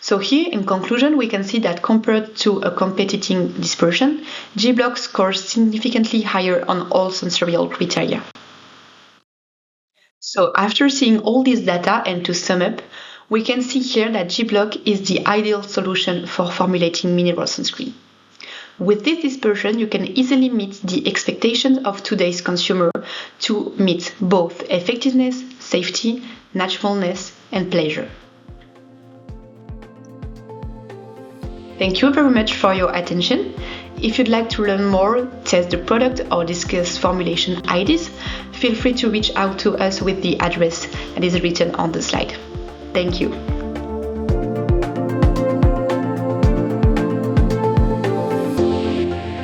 So here, in conclusion, we can see that compared to a competing dispersion, G-Block scores significantly higher on all sensorial criteria. So after seeing all this data and to sum up, we can see here that G-Block is the ideal solution for formulating mineral sunscreen. With this dispersion, you can easily meet the expectations of today's consumer to meet both effectiveness, safety, naturalness, and pleasure. Thank you very much for your attention. If you'd like to learn more, test the product, or discuss formulation ideas, feel free to reach out to us with the address that is written on the slide. Thank you.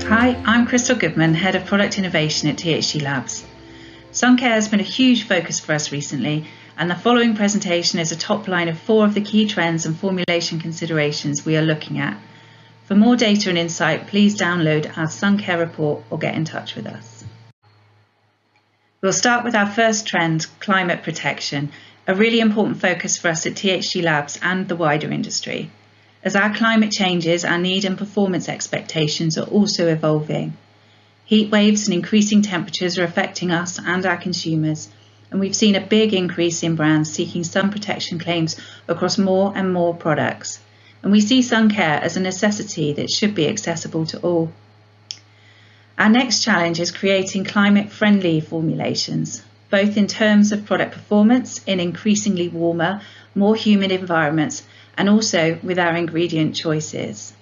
Hi, I'm Crystal Goodman, Head of Product Innovation at THG Labs. Sun care has been a huge focus for us recently, and the following presentation is a top line of 4 of the key trends and formulation considerations we are looking at. For more data and insight, please download our Sun Care report or get in touch with us. We'll start with our first trend, climate protection, a really important focus for us at THG Labs and the wider industry. As our climate changes, our need and performance expectations are also evolving. Heat waves and increasing temperatures are affecting us and our consumers, and we've seen a big increase in brands seeking sun protection claims across more and more products. And we see sun care as a necessity that should be accessible to all. Our next challenge is creating climate-friendly formulations, both in terms of product performance in increasingly warmer, more humid environments, and also with our ingredient choices.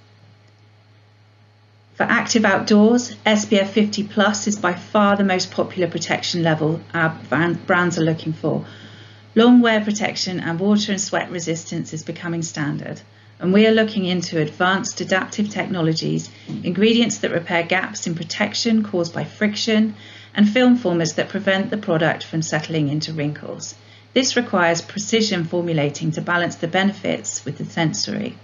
For active outdoors, SPF 50+ is by far the most popular protection level our brands are looking for. Long wear protection and water and sweat resistance is becoming standard, and we are looking into advanced adaptive technologies, ingredients that repair gaps in protection caused by friction, and film formers that prevent the product from settling into wrinkles. This requires precision formulating to balance the benefits with the sensory.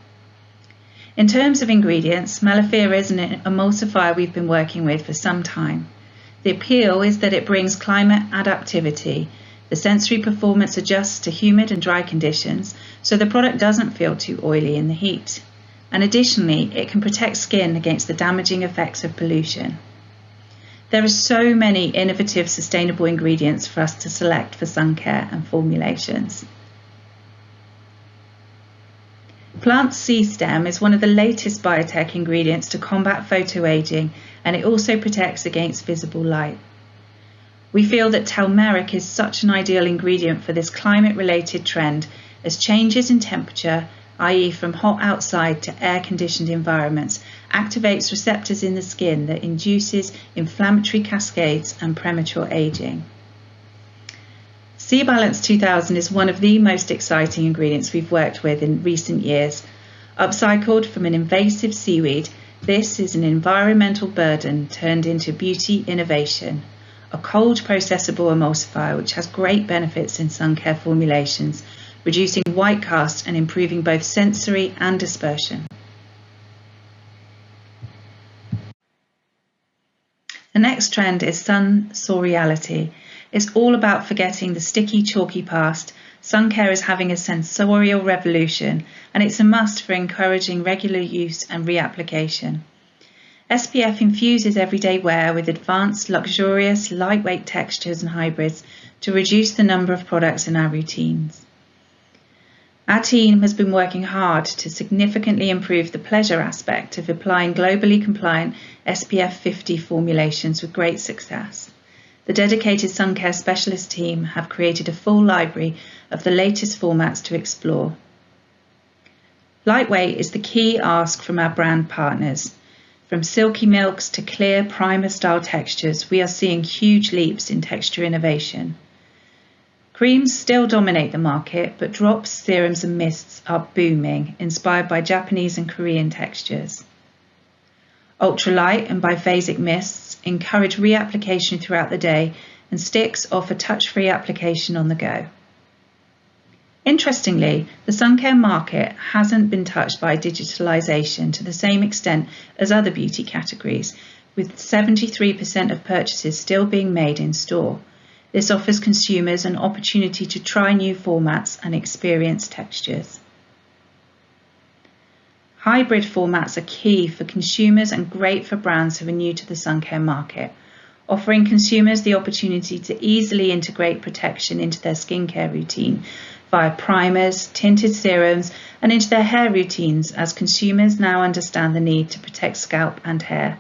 In terms of ingredients, Malafira is an emulsifier we've been working with for some time. The appeal is that it brings climate adaptivity. The sensory performance adjusts to humid and dry conditions, so the product doesn't feel too oily in the heat. And additionally, it can protect skin against the damaging effects of pollution. There are so many innovative, sustainable ingredients for us to select for sun care and formulations. Plant sea stem is one of the latest biotech ingredients to combat photoaging, and it also protects against visible light. We feel that turmeric is such an ideal ingredient for this climate-related trend, as changes in temperature, i.e. from hot outside to air-conditioned environments, activates receptors in the skin that induces inflammatory cascades and premature aging. Sea Balance 2000 is one of the most exciting ingredients we've worked with in recent years. Upcycled from an invasive seaweed, this is an environmental burden turned into beauty innovation. A cold processable emulsifier which has great benefits in sun care formulations, reducing white cast and improving both sensory and dispersion. The next trend is sensoriality. It's all about forgetting the sticky, chalky past. Sun care is having a sensorial revolution, and it's a must for encouraging regular use and reapplication. SPF infuses everyday wear with advanced, luxurious, lightweight textures and hybrids to reduce the number of products in our routines. Our team has been working hard to significantly improve the pleasure aspect of applying globally compliant SPF 50 formulations with great success. The dedicated sun care specialist team have created a full library of the latest formats to explore. Lightweight is the key ask from our brand partners. From silky milks to clear primer-style textures, we are seeing huge leaps in texture innovation. Creams still dominate the market, but drops, serums and mists are booming, inspired by Japanese and Korean textures. Ultralight and biphasic mists encourage reapplication throughout the day, and sticks offer touch-free application on the go. Interestingly, the sun care market hasn't been touched by digitalisation to the same extent as other beauty categories, with 73% of purchases still being made in store. This offers consumers an opportunity to try new formats and experience textures. Hybrid formats are key for consumers and great for brands who are new to the sun care market, offering consumers the opportunity to easily integrate protection into their skincare routine via primers, tinted serums, and into their hair routines, as consumers now understand the need to protect scalp and hair.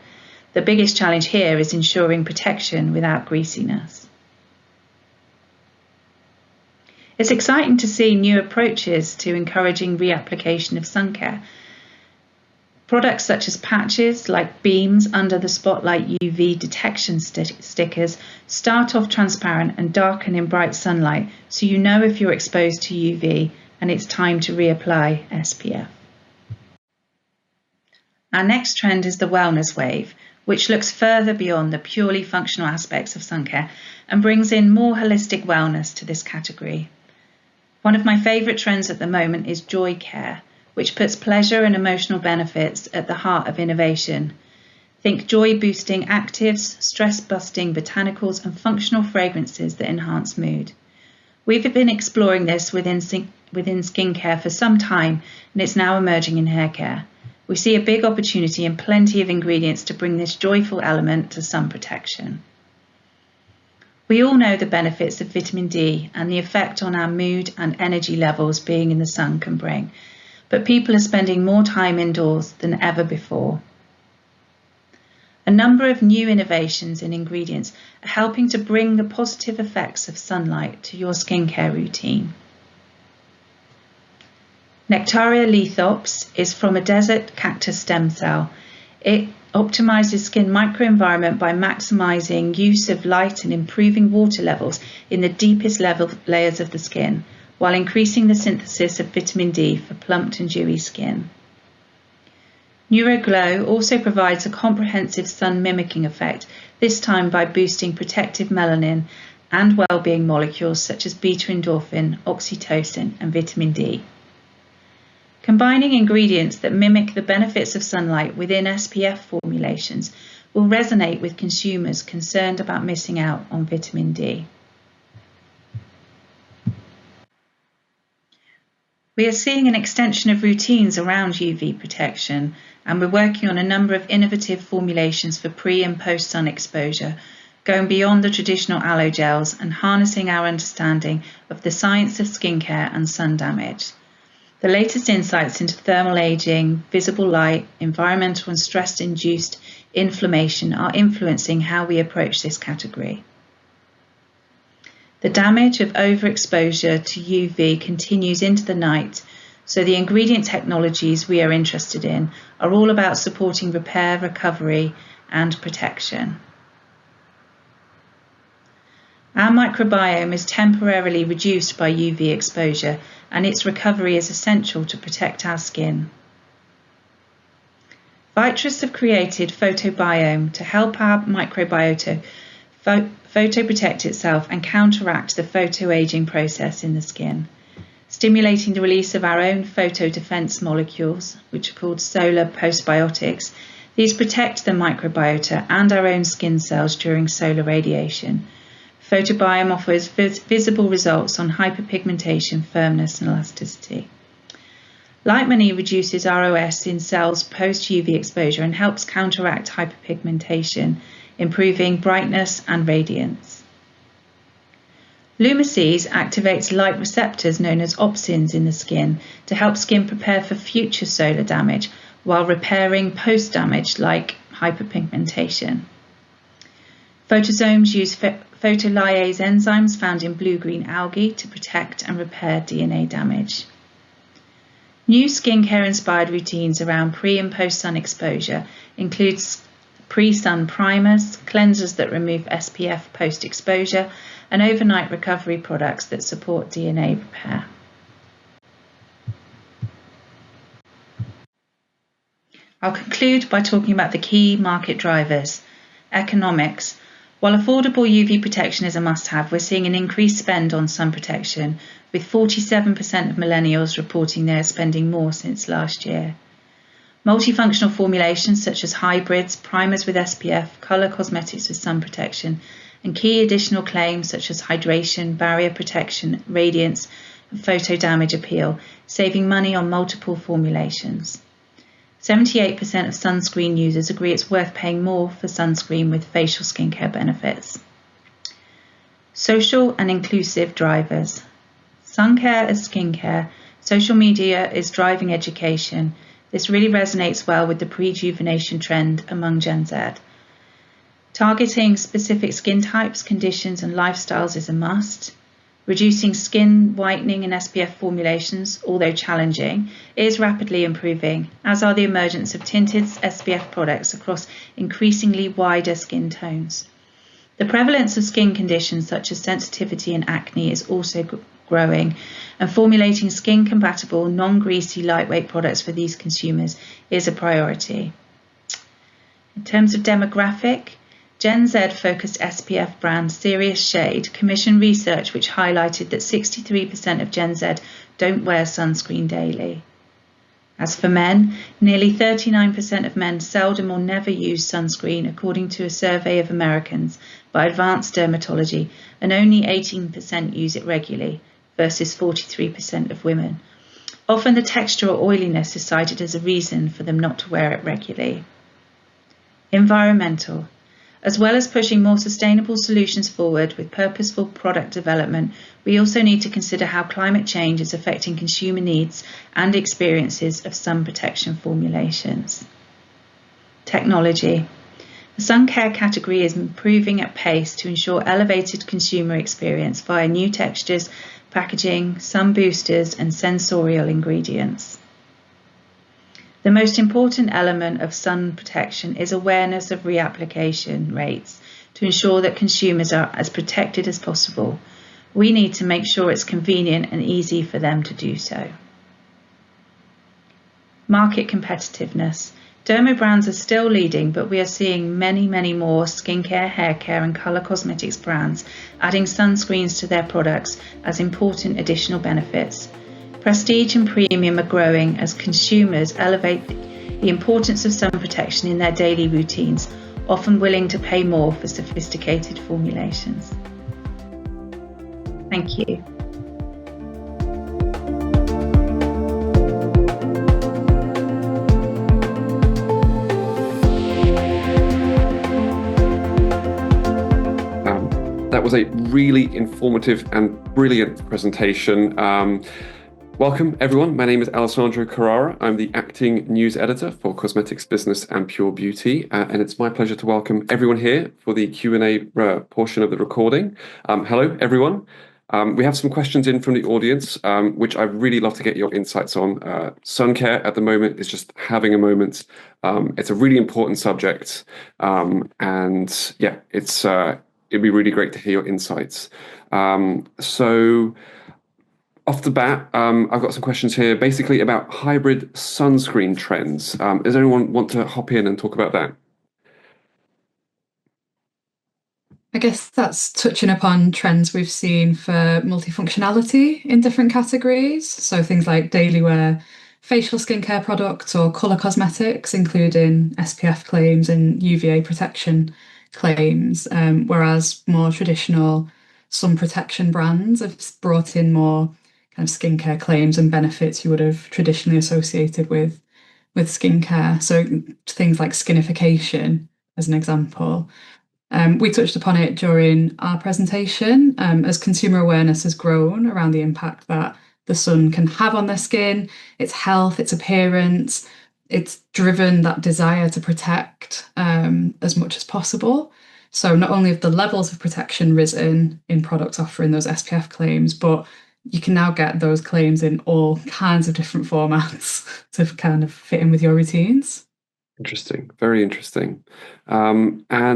The biggest challenge here is ensuring protection without greasiness. It's exciting to see new approaches to encouraging reapplication of sun care. Products such as patches like beams under the spotlight UV detection stickers start off transparent and darken in bright sunlight, so you know if you're exposed to UV and it's time to reapply SPF. Our next trend is the wellness wave, which looks further beyond the purely functional aspects of sun care and brings in more holistic wellness to this category. One of my favourite trends at the moment is joy care, which puts pleasure and emotional benefits at the heart of innovation. Think joy-boosting actives, stress-busting botanicals and functional fragrances that enhance mood. We've been exploring this within skincare for some time, and it's now emerging in hair care. We see a big opportunity and plenty of ingredients to bring this joyful element to sun protection. We all know the benefits of vitamin D and the effect on our mood and energy levels being in the sun can bring, but people are spending more time indoors than ever before. A number of new innovations in ingredients are helping to bring the positive effects of sunlight to your skincare routine. Nectaria lithops is from a desert cactus stem cell. It optimizes skin microenvironment by maximizing use of light and improving water levels in the deepest layers of the skin, while increasing the synthesis of vitamin D for plumped and dewy skin. NeuroGlow also provides a comprehensive sun mimicking effect, this time by boosting protective melanin and well-being molecules such as beta-endorphin, oxytocin and vitamin D. Combining ingredients that mimic the benefits of sunlight within SPF formulations will resonate with consumers concerned about missing out on vitamin D. We are seeing an extension of routines around UV protection, and we're working on a number of innovative formulations for pre and post sun exposure, going beyond the traditional aloe gels and harnessing our understanding of the science of skincare and sun damage. The latest insights into thermal aging, visible light, environmental and stress-induced inflammation are influencing how we approach this category. The damage of overexposure to UV continues into the night, so the ingredient technologies we are interested in are all about supporting repair, recovery, and protection. Our microbiome is temporarily reduced by UV exposure, and its recovery is essential to protect our skin. Vitrus have created Photobiome to help our microbiota photoprotect itself and counteract the photoaging process in the skin, stimulating the release of our own photodefense molecules, which are called solar postbiotics. These protect the microbiota and our own skin cells during solar radiation. Photobiome offers visible results on hyperpigmentation, firmness and elasticity. Light money reduces ROS in cells post-UV exposure and helps counteract hyperpigmentation, improving brightness and radiance. Lumices activates light receptors known as opsins in the skin to help skin prepare for future solar damage while repairing post-damage like hyperpigmentation. Photosomes use photolyase enzymes found in blue-green algae to protect and repair DNA damage. New skincare-inspired routines around pre- and post-sun exposure include pre-sun primers, cleansers that remove SPF post-exposure, and overnight recovery products that support DNA repair. I'll conclude by talking about the key market drivers. Economics. While affordable UV protection is a must-have, we're seeing an increased spend on sun protection, with 47% of millennials reporting they're spending more since last year. Multifunctional formulations such as hybrids, primers with SPF, colour cosmetics with sun protection, and key additional claims such as hydration, barrier protection, radiance, and photo damage appeal, saving money on multiple formulations. 78% of sunscreen users agree it's worth paying more for sunscreen with facial skincare benefits. Social and inclusive drivers. Sun care as skincare. Social media is driving education. This really resonates well with the prejuvenation trend among Gen Z. Targeting specific skin types, conditions and lifestyles is a must. Reducing skin whitening and SPF formulations, although challenging, is rapidly improving, as are the emergence of tinted SPF products across increasingly wider skin tones. The prevalence of skin conditions such as sensitivity and acne is also growing, and formulating skin-compatible, non-greasy, lightweight products for these consumers is a priority. In terms of demographic, Gen Z-focused SPF brand Serious Shade commissioned research which highlighted that 63% of Gen Z don't wear sunscreen daily. As for men, nearly 39% of men seldom or never use sunscreen, according to a survey of Americans by Advanced Dermatology, and only 18% use it regularly, versus 43% of women. Often the texture or oiliness is cited as a reason for them not to wear it regularly. Environmental. As well as pushing more sustainable solutions forward with purposeful product development, we also need to consider how climate change is affecting consumer needs and experiences of sun protection formulations. Technology. The sun care category is improving at pace to ensure elevated consumer experience via new textures, packaging, sun boosters, and sensorial ingredients. The most important element of sun protection is awareness of reapplication rates to ensure that consumers are as protected as possible. We need to make sure it's convenient and easy for them to do so. Market competitiveness. Dermo brands are still leading, but we are seeing many more skincare, hair care and colour cosmetics brands adding sunscreens to their products as important additional benefits. Prestige and premium are growing as consumers elevate the importance of sun protection in their daily routines, often willing to pay more for sophisticated formulations. Thank you. That was a really informative and brilliant presentation. Welcome, everyone. My name is Alessandro Carrara. I'm the acting news editor for Cosmetics Business and Pure Beauty, and it's my pleasure to welcome everyone here for the Q&A portion of the recording. Hello, everyone. We have some questions in from the audience, which I'd really love to get your insights on. Sun care at the moment is just having a moment. It's a really important subject, and yeah, it'd be really great to hear your insights. So off the bat, I've got some questions here, basically about hybrid sunscreen trends. Does anyone want to hop in and talk about that? I guess that's touching upon trends we've seen for multifunctionality in different categories. So things like daily wear, facial skincare products, or colour cosmetics, including SPF claims and UVA protection claims, whereas more traditional sun protection brands have brought in more kind of skincare claims and benefits you would have traditionally associated with skincare. So things like skinification, as an example. We touched upon it during our presentation, as consumer awareness has grown around the impact that the sun can have on their skin, its health, its appearance. It's driven that desire to protect as much as possible. So not only have the levels of protection risen in products offering those SPF claims, but you can now get those claims in all kinds of different formats to kind of fit in with your routines. Interesting, very interesting. I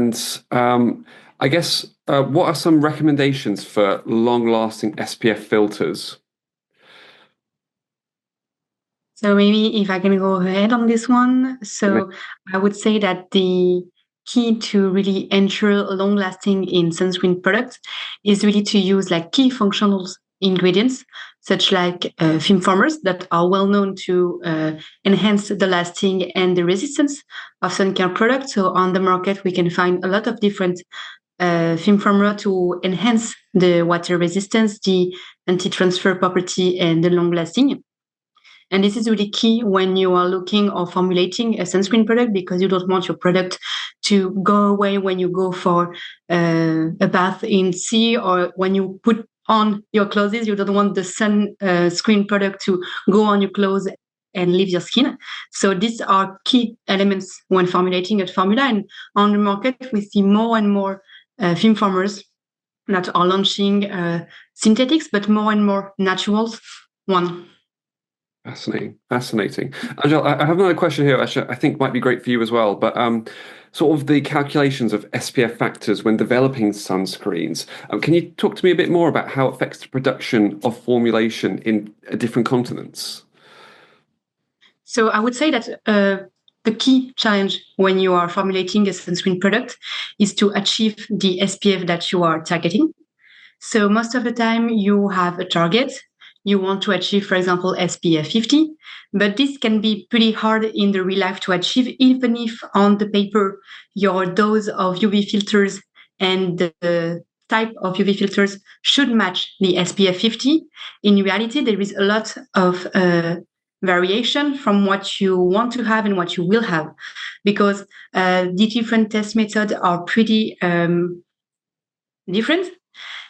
guess, what are some recommendations for long-lasting SPF filters? So maybe if I can go ahead on this one. So I would say that the key to really ensure long-lasting in sunscreen products is really to use like key functional ingredients, such like film formers that are well known to enhance the lasting and the resistance of sun care products. So on the market, we can find a lot of different film former to enhance the water resistance, the anti-transfer property, and the long lasting. And this is really key when you are looking or formulating a sunscreen product, because you don't want your product to go away when you go for a bath in sea, or when you put on your clothes. You don't want the sunscreen product to go on your clothes and leave your skin. So these are key elements when formulating a formula. And on the market, we see more and more film formers that are launching synthetics, but more and more natural one. Fascinating. Angel, I have another question here, actually, I think might be great for you as well, but sort of the calculations of SPF factors when developing sunscreens. Can you talk to me a bit more about how it affects the production of formulation in different continents? So I would say that the key challenge when you are formulating a sunscreen product is to achieve the SPF that you are targeting. So most of the time you have a target. You want to achieve, for example, SPF 50, but this can be pretty hard in the real life to achieve, even if on the paper your dose of UV filters and the type of UV filters should match the SPF 50. In reality, there is a lot of variation from what you want to have and what you will have, because the different test methods are pretty different.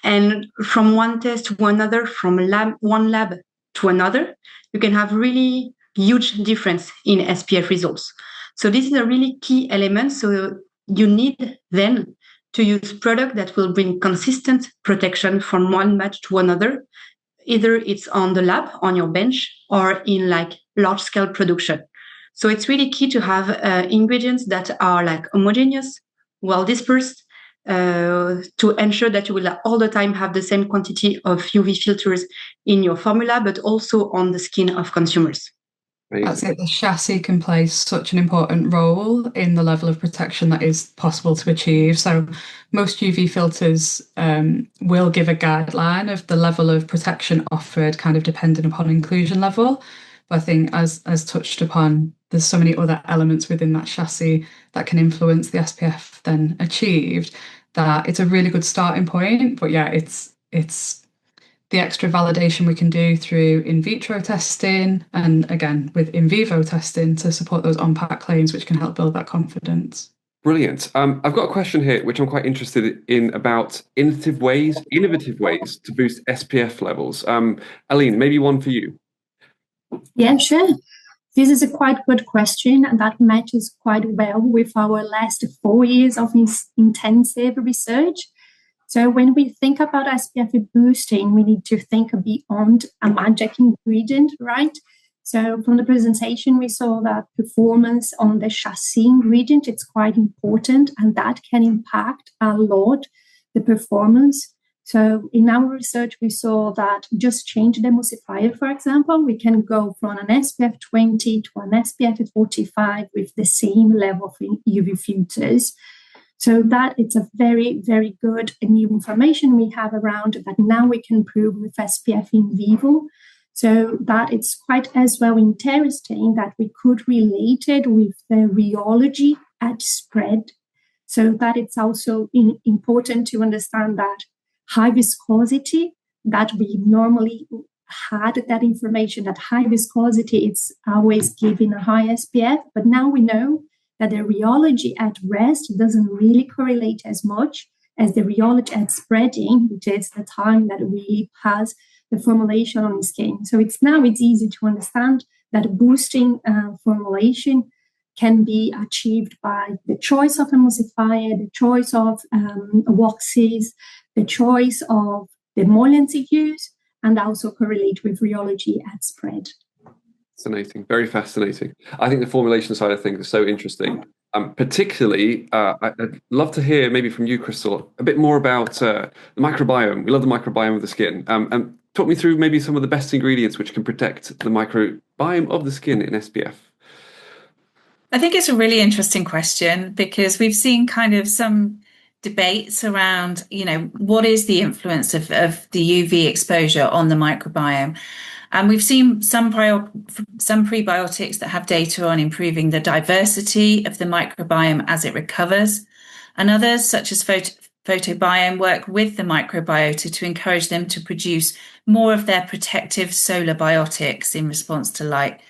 And from one test to another, from one lab to another, you can have really huge difference in SPF results. So this is a really key element. So you need then to use product that will bring consistent protection from one batch to another. Either it's on the lab, on your bench, or in like large scale production. So it's really key to have ingredients that are like homogeneous, well dispersed, to ensure that you will all the time have the same quantity of UV filters in your formula, but also on the skin of consumers. That's it. The chassis can play such an important role in the level of protection that is possible to achieve. So most UV filters will give a guideline of the level of protection offered, kind of depending upon inclusion level. But I think as touched upon, there's so many other elements within that chassis that can influence the SPF then achieved, that it's a really good starting point. But yeah, it's the extra validation we can do through in vitro testing and again with in vivo testing to support those on-pack claims, which can help build that confidence. Brilliant. I've got a question here, which I'm quite interested in about innovative ways to boost SPF levels. Aline, maybe one for you. Yeah, sure. This is a quite good question, and that matches quite well with our last 4 years of intensive research. So when we think about SPF boosting, we need to think beyond a magic ingredient, right? So from the presentation, we saw that performance on the chassis ingredient, it's quite important, and that can impact a lot the performance. So in our research, we saw that just change the emulsifier, for example, we can go from an SPF 20 to an SPF 45 with the same level of UV filters. So that it's a very, very good new information we have around that now we can prove with SPF in vivo. So that it's quite as well interesting that we could relate it with the rheology at spread. So that it's also important to understand that high viscosity that we normally had that information that high viscosity it's always given a high SPF, but now we know that the rheology at rest doesn't really correlate as much as the rheology at spreading, which is the time that really has the formulation on the skin. So it's easy to understand that boosting formulation can be achieved by the choice of emulsifier, the choice of waxes, the choice of the emollients you use, and also correlate with rheology at spread. Fascinating, very fascinating. I think the formulation side of things is so interesting. Particularly, I'd love to hear maybe from you, Crystal, a bit more about the microbiome. We love the microbiome of the skin. And talk me through maybe some of the best ingredients which can protect the microbiome of the skin in SPF. I think it's a really interesting question because we've seen kind of some debates around, what is the influence of the UV exposure on the microbiome? And we've seen some prebiotics that have data on improving the diversity of the microbiome as it recovers, and others, such as photobiome, work with the microbiota to encourage them to produce more of their protective solar biotics in response to light.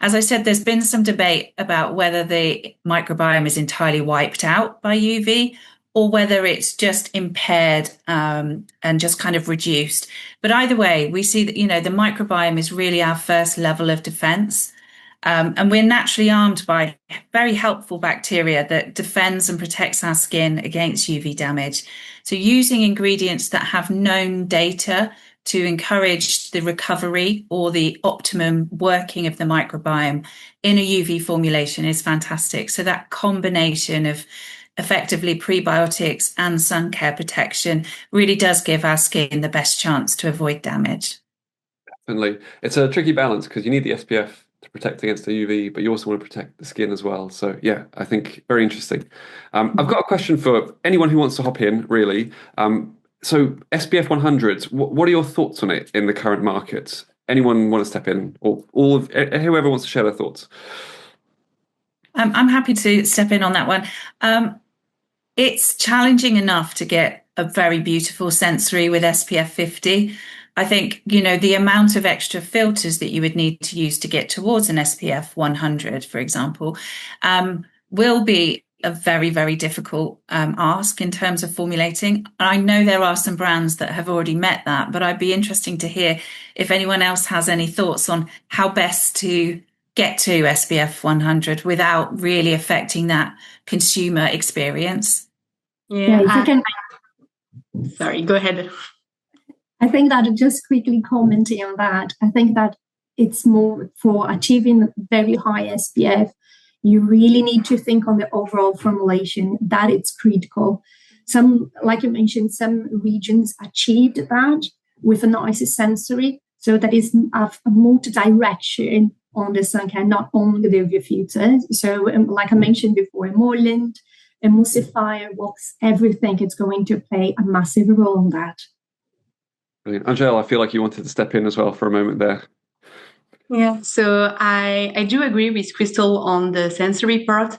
As I said, there's been some debate about whether the microbiome is entirely wiped out by UV or whether it's just impaired and just kind of reduced. But either way, we see that, the microbiome is really our first level of defense. And we're naturally armed by very helpful bacteria that defends and protects our skin against UV damage. So using ingredients that have known data to encourage the recovery or the optimum working of the microbiome in a UV formulation is fantastic. So that combination of effectively prebiotics and sun care protection really does give our skin the best chance to avoid damage. Definitely. It's a tricky balance because you need the SPF to protect against the UV, but you also want to protect the skin as well. So yeah, I think very interesting. I've got a question for anyone who wants to hop in, really. So SPF 100, what are your thoughts on it in the current market? Anyone want to step in, or whoever wants to share their thoughts? I'm happy to step in on that one. It's challenging enough to get a very beautiful sensory with SPF 50. I think, the amount of extra filters that you would need to use to get towards an SPF 100, for example, will be a very, very difficult ask in terms of formulating. I know there are some brands that have already met that, but I'd be interesting to hear if anyone else has any thoughts on how best to get to SPF 100 without really affecting that consumer experience. Sorry, go ahead. I think that just quickly commenting on that, I think that it's more for achieving very high SPF, you really need to think on the overall formulation, that it's critical. Some, like you mentioned, some regions achieved that with a nice sensory, so that is a multi-direction on the sun care, not only the UV filter. So like I mentioned before, emollient, emulsifier, wax, everything, it's going to play a massive role on that. Brilliant. Angel, I feel like you wanted to step in as well for a moment there. Yeah, so I do agree with Crystal on the sensory part.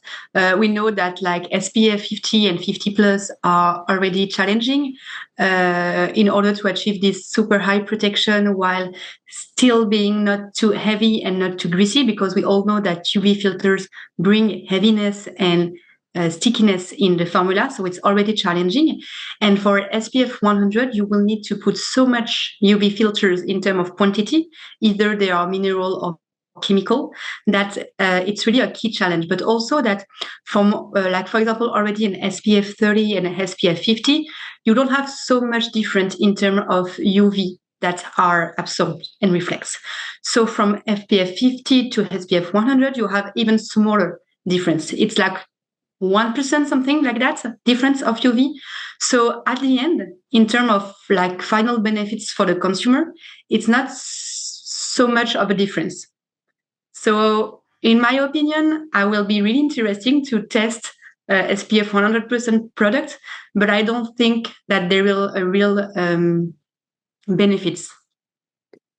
We know that like SPF 50 and 50 plus are already challenging in order to achieve this super high protection while still being not too heavy and not too greasy, because we all know that UV filters bring heaviness and stickiness in the formula, so it's already challenging. And for SPF 100, you will need to put so much UV filters in terms of quantity, either they are mineral or chemical, that it's really a key challenge. But also that from like, for example, already in SPF 30 and SPF 50, you don't have so much difference in terms of UV that are absorbed and reflects. So from SPF 50 to SPF 100, you have even smaller difference. It's like 1%, something like that, difference of UV. So at the end, in terms of like final benefits for the consumer, it's not so much of a difference. So in my opinion, I will be really interesting to test SPF 100% product, but I don't think that there will a real benefits.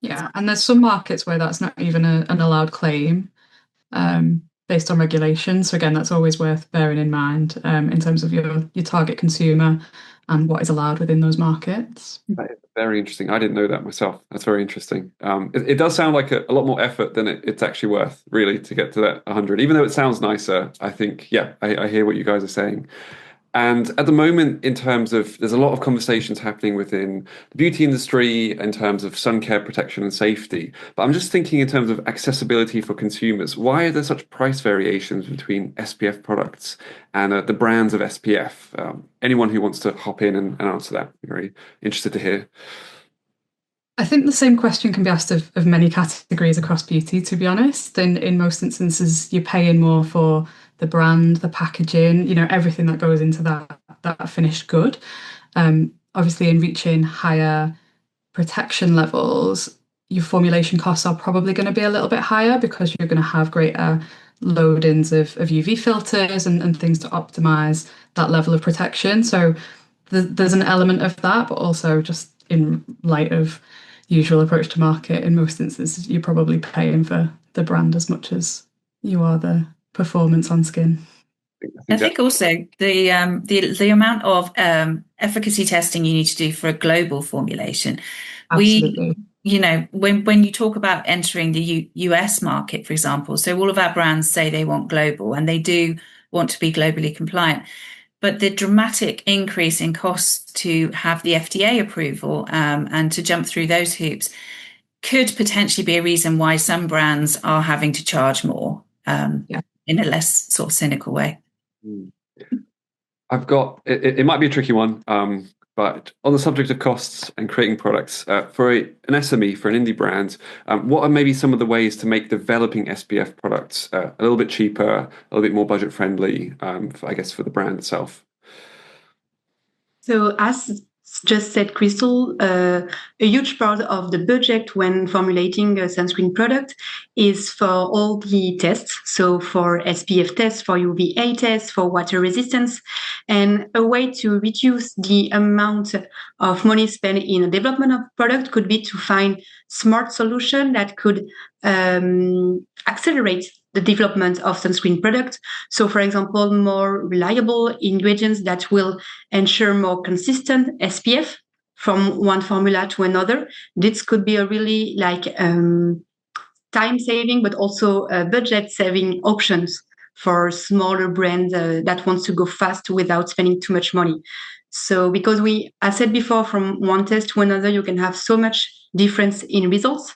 Yeah, and there's some markets where that's not even an allowed claim. Based on regulation. So again, that's always worth bearing in mind in terms of your target consumer and what is allowed within those markets. That is very interesting. I didn't know that myself. That's very interesting. It does sound like a lot more effort than it's actually worth, really, to get to that 100. Even though it sounds nicer, I think, yeah, I hear what you guys are saying. And at the moment, in terms of, there's a lot of conversations happening within the beauty industry in terms of sun care protection and safety. But I'm just thinking in terms of accessibility for consumers. Why are there such price variations between SPF products and the brands of SPF? Anyone who wants to hop in and answer that, I'm very interested to hear. I think the same question can be asked of many categories across beauty, to be honest. In most instances, you're paying more for the brand, the packaging, everything that goes into that finished good. Obviously, in reaching higher protection levels, your formulation costs are probably going to be a little bit higher because you're going to have greater load-ins of UV filters and things to optimize that level of protection. So there's an element of that, but also just in light of usual approach to market, in most instances, you're probably paying for the brand as much as you are the performance on skin. I think also the amount of efficacy testing you need to do for a global formulation. Absolutely. When you talk about entering the US market, for example, so all of our brands say they want global and they do want to be globally compliant. But the dramatic increase in costs to have the FDA approval and to jump through those hoops could potentially be a reason why some brands are having to charge more in a less sort of cynical way. I've got, it might be a tricky one, but on the subject of costs and creating products, for an SME, for an indie brand, what are maybe some of the ways to make developing SPF products a little bit cheaper, a little bit more budget friendly, I guess, for the brand itself? So as just said Crystal, a huge part of the budget when formulating a sunscreen product is for all the tests. So for SPF tests, for UVA tests, for water resistance. And a way to reduce the amount of money spent in the development of product could be to find smart solution that could accelerate the development of sunscreen products. So, for example, more reliable ingredients that will ensure more consistent SPF from one formula to another. This could be a really time saving, but also budget saving options for smaller brands that wants to go fast without spending too much money. So, because I said before, from one test to another, you can have so much difference in results.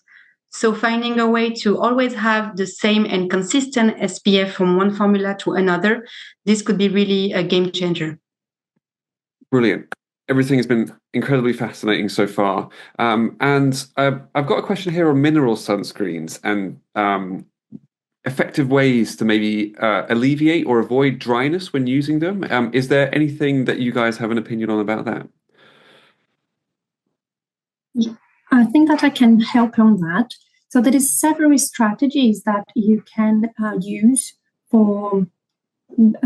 So finding a way to always have the same and consistent SPF from one formula to another, this could be really a game changer. Brilliant. Everything has been incredibly fascinating so far. And I've got a question here on mineral sunscreens and effective ways to maybe alleviate or avoid dryness when using them. Is there anything that you guys have an opinion on about that? I think that I can help on that. So there is several strategies that you can use for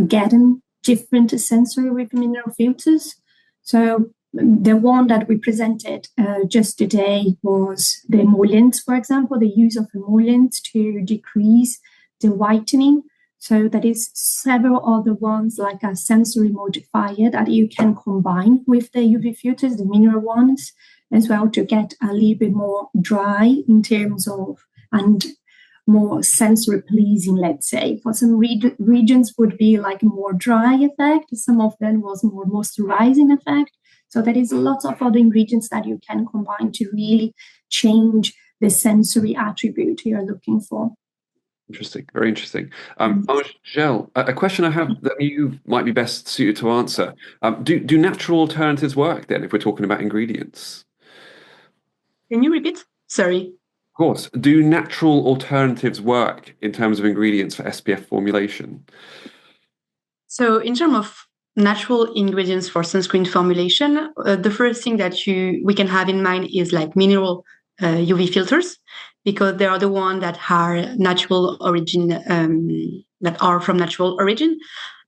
getting different sensory with mineral filters. So the one that we presented just today was the emollients, for example, the use of emollients to decrease the whitening. So that is several other ones like a sensory modifier that you can combine with the UV filters, the mineral ones, as well, to get a little bit more dry in terms of, and more sensory pleasing, let's say. For some regions would be like a more dry effect. Some of them was more moisturizing effect. So there is lots of other ingredients that you can combine to really change the sensory attribute you're looking for. Interesting, very interesting. Angèle, a question I have that you might be best suited to answer. Do natural alternatives work then if we're talking about ingredients? Can you repeat? Sorry. Of course. Do natural alternatives work in terms of ingredients for SPF formulation? So in terms of natural ingredients for sunscreen formulation, the first thing that we can have in mind is like mineral UV filters, because they are the ones that are natural origin, that are from natural origin.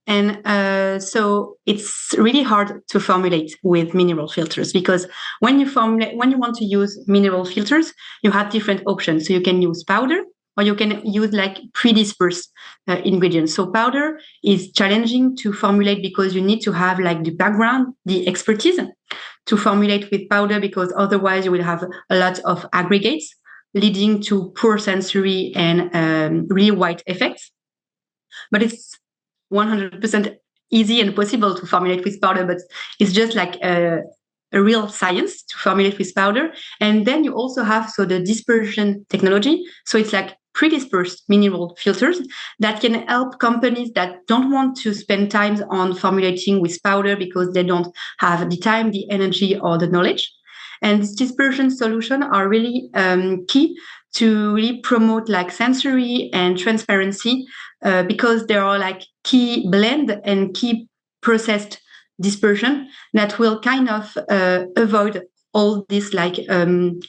And so it's really hard to formulate with mineral filters, because when you want to use mineral filters, you have different options. So you can use powder, or you can use like pre-dispersed ingredients. So powder is challenging to formulate because you need to have like the background, the expertise to formulate with powder, because otherwise you will have a lot of aggregates leading to poor sensory and really white effects. But it's 100% easy and possible to formulate with powder, but it's just like a real science to formulate with powder. And then you also have the dispersion technology. So it's like pre-dispersed mineral filters that can help companies that don't want to spend time on formulating with powder because they don't have the time, the energy, or the knowledge. And these dispersion solutions are really key to really promote like sensory and transparency, because there are like key blend and key processed dispersion that will kind of avoid all this like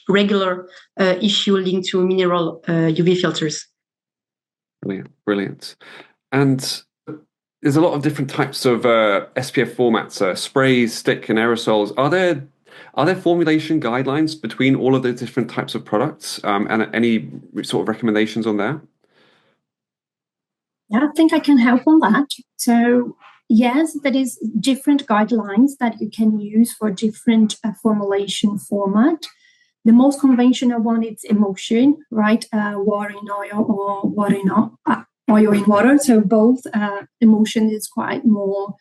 regular issue linked to mineral UV filters. Brilliant. And there's a lot of different types of SPF formats, sprays, stick, and aerosols. Are there formulation guidelines between all of the different types of products, and any sort of recommendations on that? Yeah, I think I can help on that. So yes, there is different guidelines that you can use for different formulation format. The most conventional one is emulsion, right? Water in oil or water in oil in water. So both emulsion is quite more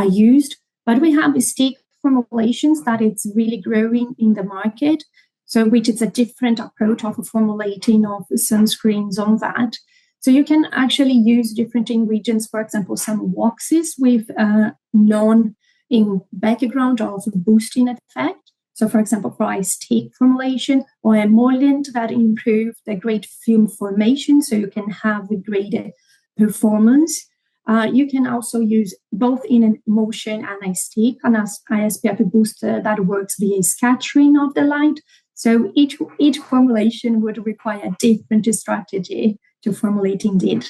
used. But we have stick formulations that it's really growing in the market. So which is a different approach of formulating of sunscreens on that. So you can actually use different ingredients, for example, some waxes with non in background of boosting effect. So for example, for a stick formulation or emollient that improve the great film formation, so you can have a greater performance. You can also use both in an emulsion and a stick, and as SPF booster that works via scattering of the light. So each formulation would require a different strategy to formulate indeed.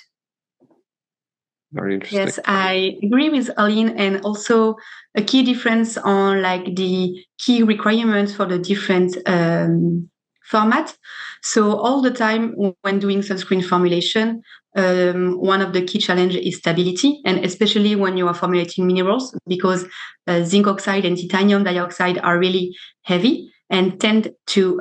Very interesting. Yes, I agree with Aline, and also a key difference on like the key requirements for the different formats. So all the time when doing sunscreen formulation, one of the key challenges is stability, and especially when you are formulating minerals, because zinc oxide and titanium dioxide are really heavy and tend to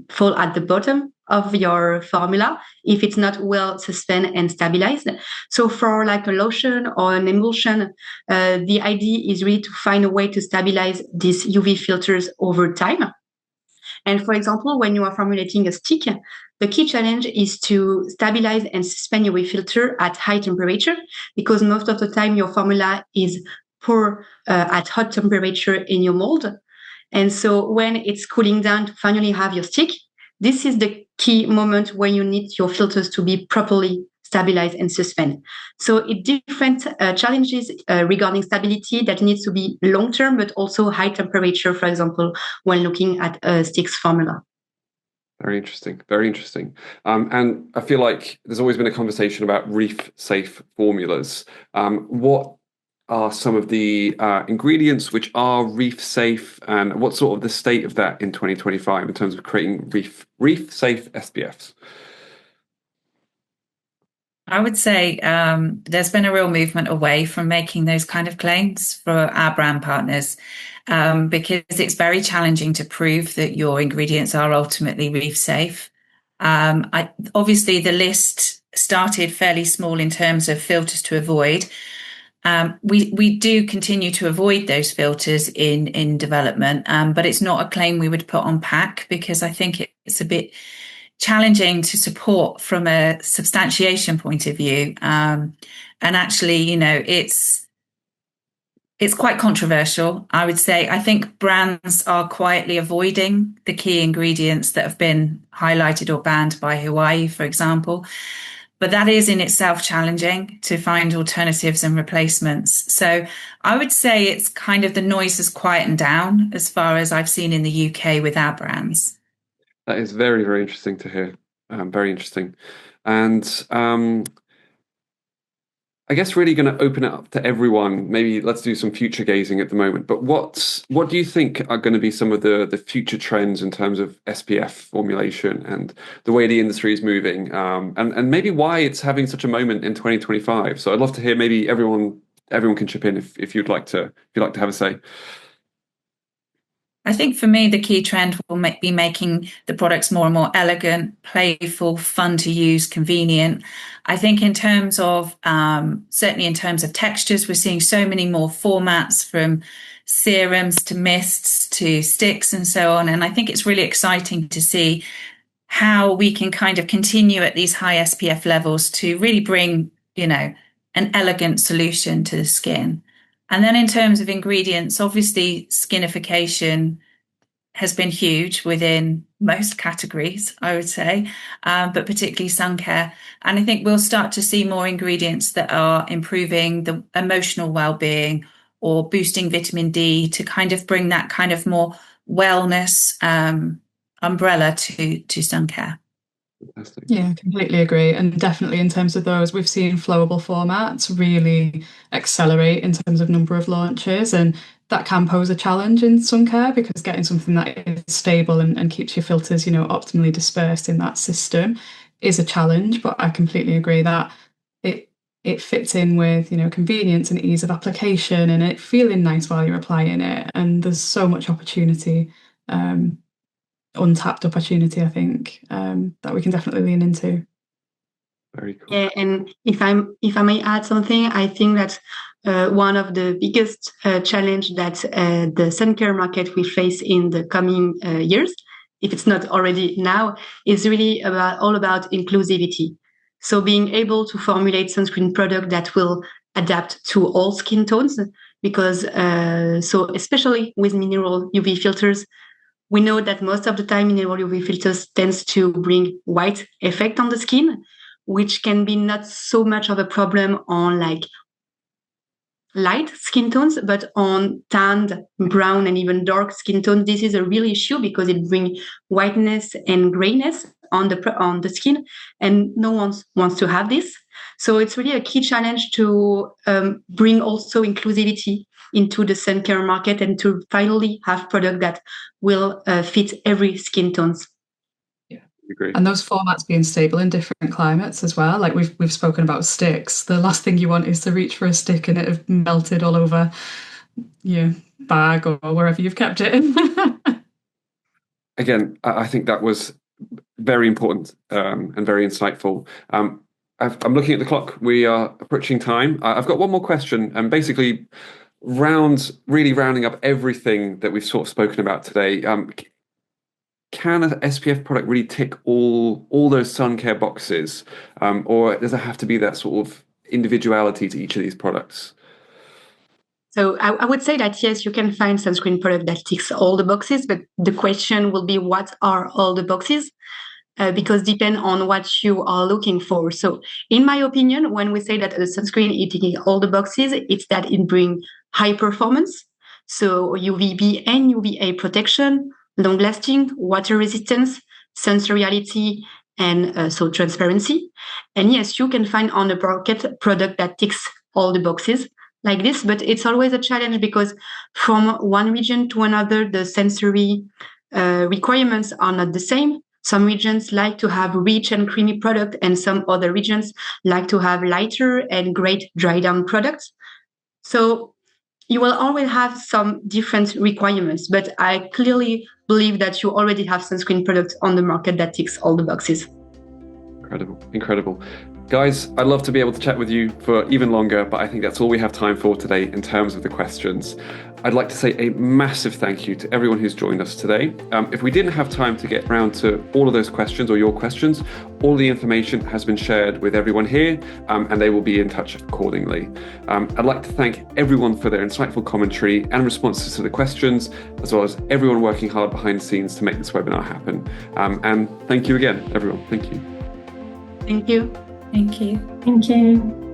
fall at the bottom of your formula if it's not well suspended and stabilized. So for like a lotion or an emulsion, the idea is really to find a way to stabilize these UV filters over time. And for example, when you are formulating a stick, the key challenge is to stabilize and suspend your UV filter at high temperature, because most of the time your formula is poor at hot temperature in your mold. And so when it's cooling down to finally have your stick, this is the key moment when you need your filters to be properly stabilized and suspended. So it's different challenges regarding stability that needs to be long-term, but also high temperature, for example, when looking at a sticks formula. Very interesting. Very interesting. And I feel like there's always been a conversation about reef-safe formulas. What are some of the ingredients which are reef safe, and what's sort of the state of that in 2025 in terms of creating reef safe SPFs? I would say there's been a real movement away from making those kind of claims for our brand partners because it's very challenging to prove that your ingredients are ultimately reef safe. Obviously, the list started fairly small in terms of filters to avoid. We do continue to avoid those filters in development, but it's not a claim we would put on pack because I think it's a bit challenging to support from a substantiation point of view. And actually, you know, it's quite controversial, I would say. I think brands are quietly avoiding the key ingredients that have been highlighted or banned by Hawaii, for example. But that is in itself challenging to find alternatives and replacements. So I would say it's kind of the noise has quietened down as far as I've seen in the UK with our brands. That is very, very interesting to hear. Very interesting. And I guess really going to open it up to everyone. Maybe let's do some future gazing at the moment. But what do you think are going to be some of the future trends in terms of SPF formulation and the way the industry is moving, and maybe why it's having such a moment in 2025? So I'd love to hear. Maybe everyone can chip in if you'd like to have a say. I think for me, the key trend will be making the products more and more elegant, playful, fun to use, convenient. I think in terms of, certainly in terms of textures, we're seeing so many more formats from serums to mists to sticks and so on. And I think it's really exciting to see how we can kind of continue at these high SPF levels to really bring, you know, an elegant solution to the skin. And then in terms of ingredients, obviously skinification has been huge within most categories, I would say, but particularly sun care. And I think we'll start to see more ingredients that are improving the emotional well-being or boosting vitamin D to kind of bring that kind of more wellness umbrella to sun care. Fantastic. Yeah, completely agree. And definitely in terms of those, we've seen flowable formats really accelerate in terms of number of launches. And that can pose a challenge in sun care because getting something that is stable and keeps your filters, you know, optimally dispersed in that system is a challenge. But I completely agree that it fits in with, you know, convenience and ease of application and it feeling nice while you're applying it. And there's so much opportunity. Untapped opportunity, I think, that we can definitely lean into. Very cool. Yeah, and if I may add something, I think that one of the biggest challenge that the sun care market will face in the coming years, if it's not already now, is really all about inclusivity. So being able to formulate sunscreen product that will adapt to all skin tones, because so especially with mineral UV filters, we know that most of the time mineral UV filters tends to bring white effect on the skin, which can be not so much of a problem on like light skin tones, but on tanned, brown, and even dark skin tones, this is a real issue because it brings whiteness and grayness on the skin, and no one wants to have this. So it's really a key challenge to bring also inclusivity into the sun care market and to finally have product that will fit every skin tones. Yeah, agree. And those formats being stable in different climates as well. Like we've spoken about sticks. The last thing you want is to reach for a stick and it have melted all over your bag or wherever you've kept it. Again, I think that was very important and very insightful. I'm looking at the clock. We are approaching time. I've got one more question, and basically rounding up everything that we've sort of spoken about today. Can an SPF product really tick all those sun care boxes, or does it have to be that sort of individuality to each of these products? So I would say that yes, you can find sunscreen product that ticks all the boxes, but the question will be what are all the boxes? Because depend on what you are looking for. So in my opinion, when we say that a sunscreen is ticking all the boxes, it's that it brings high performance, so UVB and UVA protection, long lasting, water resistance, sensoriality, and so transparency. And yes, you can find on the market product that ticks all the boxes. like this, but it's always a challenge because from one region to another, the sensory requirements are not the same. Some regions like to have rich and creamy product, and some other regions like to have lighter and great dry down products. So you will always have some different requirements, but I clearly believe that you already have sunscreen products on the market that ticks all the boxes. Incredible. Guys, I'd love to be able to chat with you for even longer, but I think that's all we have time for today in terms of the questions. I'd like to say a massive thank you to everyone who's joined us today. If we didn't have time to get around to all of those questions or your questions, all the information has been shared with everyone here, and they will be in touch accordingly. I'd like to thank everyone for their insightful commentary and responses to the questions, as well as everyone working hard behind the scenes to make this webinar happen. And thank you again, everyone. Thank you. Thank you. Thank you. Thank you.